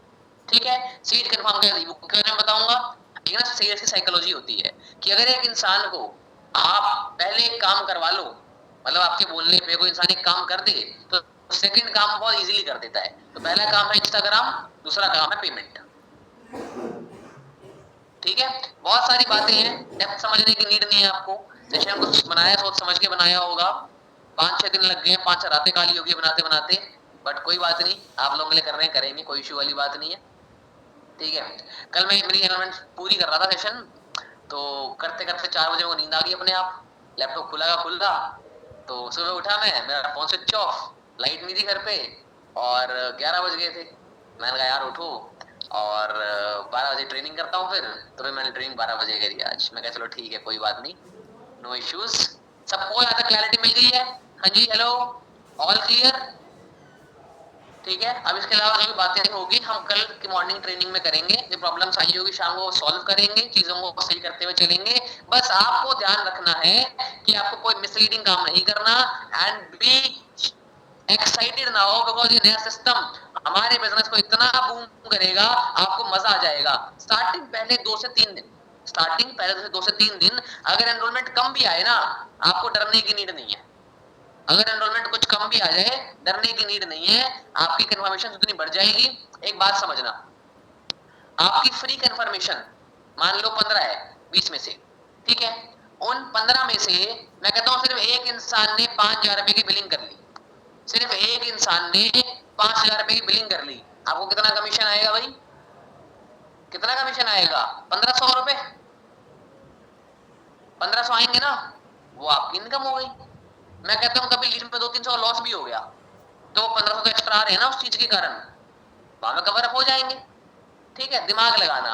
ठीक है। सीट कंफर्म के बारे में बताऊंगा। एक ना सेल्स की साइकोलॉजी होती है कि अगर एक इंसान को आप पहले एक काम करवा लो, मतलब आपके बोलने पे कोई इंसान एक काम कर दे, तो सेकंड काम बहुत इजीली कर देता है। तो पहला काम है इंस्टाग्राम, दूसरा काम है पेमेंट, ठीक है। बहुत सारी बातें हैं, डेप्थ समझने की नीड नहीं है आपको। सेशन कुछ बनाया सोच समझ के बनाया होगा, 5-6 दिन लग गए, 5 रातें काली होगी बनाते बनाते, बट कोई बात नहीं, आप लोगों के लिए कर रहे हैं, करेंगे, कोई इशू वाली बात नहीं है, ठीक है। कल मैं मेरी एलिमेंट पूरी कर रहा था सेशन, तो करते करते 4 बजे को नींद आ गई अपने आप, लैपटॉप खुला, तो सुबह उठा मैं, मेरा फोन स्विच ऑफ, लाइट नहीं थी घर पे, और 11 बज गए थे। मैंने कहा यार उठो, और 12 बजे ट्रेनिंग करता हूँ फिर, तो फिर मैंने ट्रेनिंग 12 बजे करी आज। मैं कहा चलो ठीक है, कोई बात नहीं, नो इश्यूज। सबको यहाँ तक क्लैरिटी मिल गई है? हाँ जी, हेलो, ऑल क्लियर, ठीक है। अब इसके अलावा जो भी बातें होगी हम कल की मॉर्निंग ट्रेनिंग में करेंगे, जो प्रॉब्लम्स आई होगी शाम को सॉल्व करेंगे, चीजों को सही करते हुए चलेंगे। बस आपको ध्यान रखना है कि आपको कोई मिसलीडिंग काम नहीं करना, एंड बी एक्साइटेड ना हो, बिकॉज ये नया सिस्टम हमारे बिजनेस को इतना बूम करेगा, आपको मजा आ जाएगा। स्टार्टिंग पहले 2 से 3 दिन, स्टार्टिंग पहले 2 से 3 दिन अगर एनरोलमेंट कम भी आए ना, आपको डरने की नीड नहीं है। अगर एनरोलमेंट कुछ कम भी आ जाए, डरने की नीड नहीं है, आपकी कंफर्मेशन उतनी बढ़ जाएगी। एक बात समझना, आपकी फ्री कंफर्मेशन मान लो 15 है 20 में से, ठीक है। उन 15 में से मैं कहता हूं सिर्फ एक इंसान ने 5,000 रुपए की बिलिंग कर ली, सिर्फ एक इंसान ने 5,000 रुपए की बिलिंग कर ली, आपको कितना कमीशन आएगा भाई, कितना कमीशन आएगा? 1500 रुपए, 1500 आएंगे ना, वो आपकी इनकम हो गई। मैं कहता हूँ कभी लीड में 200-300 लॉस भी हो गया, तो 1500 तो एक्स्ट्रा आ रहे हैं ना उस चीज के कारण, वहां में कवर अप हो जाएंगे, ठीक है। दिमाग लगाना,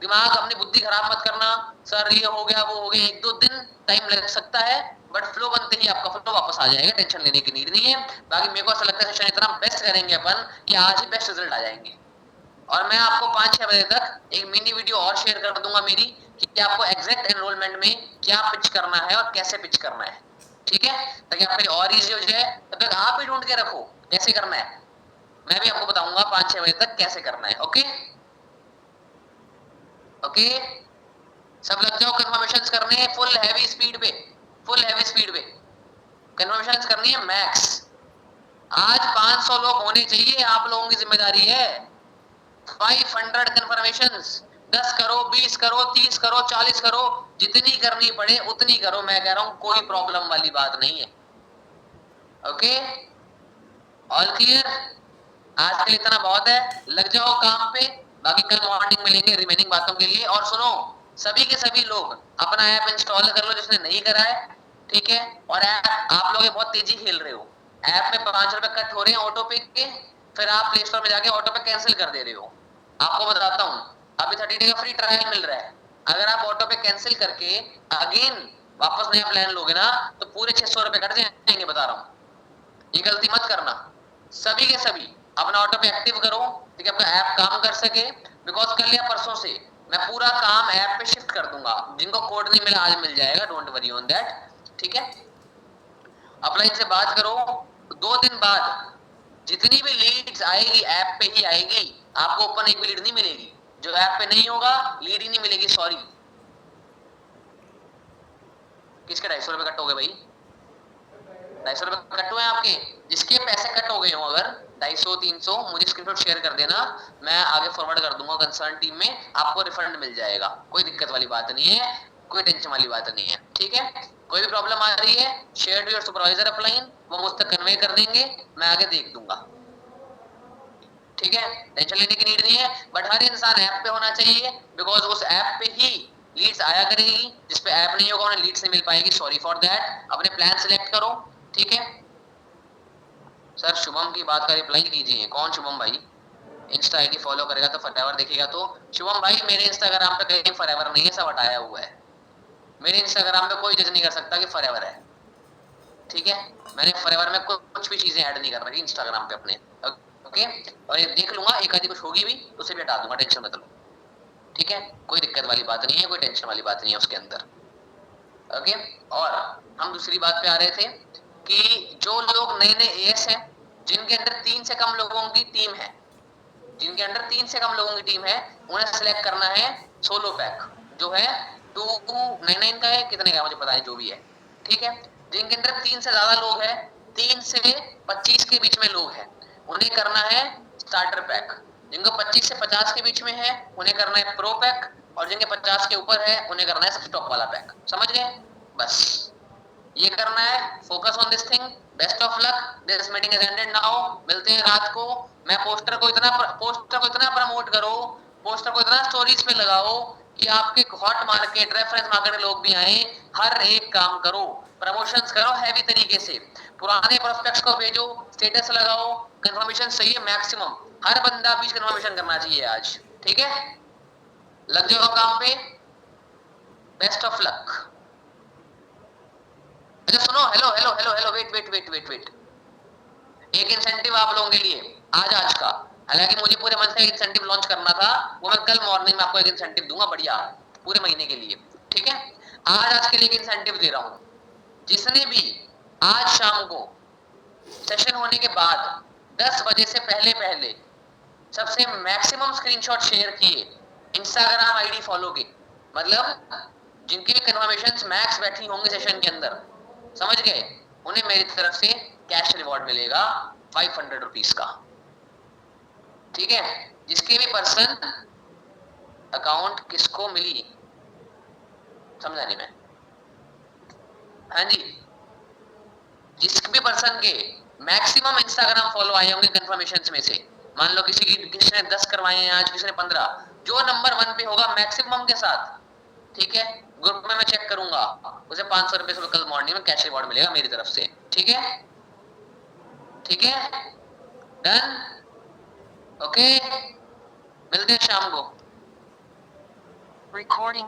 दिमाग अपनी बुद्धि खराब मत करना, सर ये हो गया वो हो गया, 1-2 दिन टाइम लग सकता है, बट फ्लो बनते ही आपका फ्लो वापस आ जाएगा, टेंशन लेने की नीड नहीं है। बाकी मेरे को ऐसा लगता है सेशन इतना बेस्ट करेंगे अपन कि आज ही बेस्ट रिजल्ट आ जाएंगे। और मैं आपको 5-6 बजे तक एक मिनी वीडियो और शेयर कर दूंगा मेरी, कि आपको एग्जैक्ट एनरोलमेंट में क्या पिच करना है और कैसे पिच करना है, ठीक है, ताकि आपके लिए और इजी हो जाए। तब तक आप ही ढूंढ के रखो कैसे करना है, मैं भी आपको बताऊंगा 5-6 बजे तक कैसे करना है। ओके ओके, सब लग जाओ कन्फर्मेशंस करने फुल हैवी स्पीड पे, फुल हैवी स्पीड पे कन्फर्मेशंस करनी है मैक्स। आज 500 लोग होने चाहिए, आप लोगों की जिम्मेदारी है। 500 कन्फर्मेशंस, 10 करो, 20 करो, 30 करो, 40 करो, जितनी करनी पड़े उतनी करो। मैं कह रहा हूं कोई प्रॉब्लम वाली बात नहीं है। Okay, all clear? आज के लिए इतना बहुत है, लग जाओ काम पे, बाकी कल मॉर्निंग मिलेंगे रिमेनिंग बातों के लिए। और सुनो, सभी के सभी लोग अपना ऐप इंस्टॉल कर लो जिसने नहीं करा है, ठीक है। और ऐप आप लोग बहुत तेजी खेल रहे हो, ऐप में 5 रुपए कट हो रहे हैं ऑटो पे के, फिर आप प्ले स्टोर में जाके ऑटो पे कैंसिल कर दे रहे हो। आपको बताता हूँ, अभी 30 डे का फ्री ट्रायल मिल रहा है, अगर आप ऑटो पे कैंसिल करके अगेन वापस नया प्लान लोगे ना, तो पूरे 600 रुपए कट जाएंगे, बता रहा हूँ। ये गलती मत करना, सभी के सभी अपना ऑटो पे एक्टिव करो, ठीक है, आपका ऐप काम कर सके। बिकॉज कल या परसों से मैं पूरा काम ऐप पे शिफ्ट कर दूंगा, जिनको कोड नहीं मिला आज मिल जाएगा, डोंट वरी ऑन दैट, ठीक है। अपलाइन से बात करो, 2 दिन बाद जितनी भी लीड्स आएगी ऐप पे ही आएगी, आपको ओपन एक भी लीड नहीं मिलेगी, जो ऐप पे नहीं होगा लीड ही नहीं मिलेगी। सॉरी, किसके 250 रुपए कट हो गए भाई? 250 रुपए कट हुए आपके, जिसके पैसे कट हो गए हो अगर 250-300, मुझे स्क्रीनशॉट शेयर कर देना, मैं आगे फॉरवर्ड कर दूंगा कंसर्न टीम में, आपको रिफंड मिल जाएगा। कोई दिक्कत वाली बात नहीं है, कोई टेंशन वाली बात नहीं है, ठीक है। कोई भी प्रॉब्लम आ रही है, share to your supervisor upline, वो मुझ तक कन्वे कर देंगे, मैं आगे देख दूंगा, ठीक है। टेंशन लेने की नीड नहीं है, बट हर इंसान ऐप पे होना चाहिए, बिकॉज उस ऐप पे ही लीड्स आया करेगी, जिस पे ऐप नहीं होगा उन्हें लीड्स नहीं मिल पाएगी। सॉरी फॉर दैट, अपने प्लान सिलेक्ट करो, ठीक है। सर शुभम की बात का रिप्लाई कीजिए, कौन शुभम भाई? इंस्टा आईडी फॉलो करेगा तो फॉरएवर देखेगा तो? शुभम भाई मेरे इंस्टाग्राम पे कहीं फॉरएवर नहीं है, सब हटाया हुआ है। मेरे इंस्टाग्राम पे कोई जज नहीं कर सकता कि फॉरएवर है, ठीक है। मैंने फॉरएवर में कुछ भी चीजें ऐड नहीं कर रखी इंस्टाग्राम पे अपने, ओके। और ये देख लूंगा, एक आधी कुछ होगी भी तो उसे भी हटा दूंगा, टेंशन मत लो, ठीक है। कोई दिक्कत वाली बात नहीं है, कोई टेंशन वाली बात नहीं है उसके अंदर, ओके। और हम दूसरी बात पे आ रहे थे कि जो लोग नए नए एएस हैं, जिनके अंदर 3 से कम लोगों की टीम है, जिनके अंदर 3 से कम लोगों की टीम है, उन्हें सिलेक्ट करना है सोलो पैक, जो है 299 का है, कितने का मुझे पता नहीं, जो भी है, ठीक है। जिनके अंदर 3 से ज्यादा लोग हैं, 3 से 25 के बीच में लोग हैं, उन्हें करना है स्टार्टर पैक। जिनको 25 से 50 के बीच में है उन्हें करना है प्रो पैक, और जिनके 50 के ऊपर है उन्हें करना है स्टॉक वाला पैक। समझ गए? बस ये करना है, focus on this thing. Best of luck, this meeting is ended now, मिलते हैं रात को। मैं पोस्टर को इतना प्रमोट करो, पोस्टर को इतना स्टोरीज पे लगाओ कि आपके हॉट मार्केट रेफरेंस मार्केट लोग भी आए। हर एक काम करो, प्रमोशंस करो हैवी तरीके से, पुराने प्रोस्पेक्ट्स को भेजो, स्टेटस लगाओ, कंफर्मेशन सही है मैक्सिमम, हर बंदा 20 कंफर्मेशन करना चाहिए आज, ठीक है। लग जाओ काम पे, बेस्ट ऑफ लक। अच्छा सुनो, hello hello hello hello, wait wait wait wait wait, एक इंसेंटिव आप लोगों के लिए आज का, हालांकि मुझे पूरे मंथ का इंसेंटिव लॉन्च करना था, वो मैं कल मॉर्निंग में आपको एक इंसेंटिव दूंगा बढ़िया पूरे महीने के लिए, ठीक है। आज के लिए एक इंसेंटिव दे रहा हूं, जिसने भी आज शाम को सेशन होने के बाद 10 बजे से पहले पहले सबसे मैक्सिमम स्क्रीनशॉट शेयर किए इंस्टाग्राम आईडी फॉलो के, मतलब जिनकी कन्फर्मेशंस मैक्स बैठी होंगे सेशन के अंदर, समझ गए, उन्हें मेरी तरफ से कैश रिवॉर्ड मिलेगा 500 रुपीज का, ठीक है। जिसके भी पर्सन अकाउंट किसको मिली समझा नहीं मैं, हाँ जी, जिस भी पर्सन के मैक्सिमम इंस्टाग्राम फॉलो आए होंगे कंफर्मेशंस में से, मान लो किसी ने 10 करवाए हैं आज, किसी ने 15, जो नंबर 1 पे होगा मैक्सिमम के साथ, ठीक है, ग्रुप में मैं चेक करूंगा, उसे 500 रुपए से कल मॉर्निंग में कैश रिवॉर्ड मिलेगा मेरी तरफ से, ठीक है, ठीक है, डन, ओके, मिलते हैं शाम को। Recording.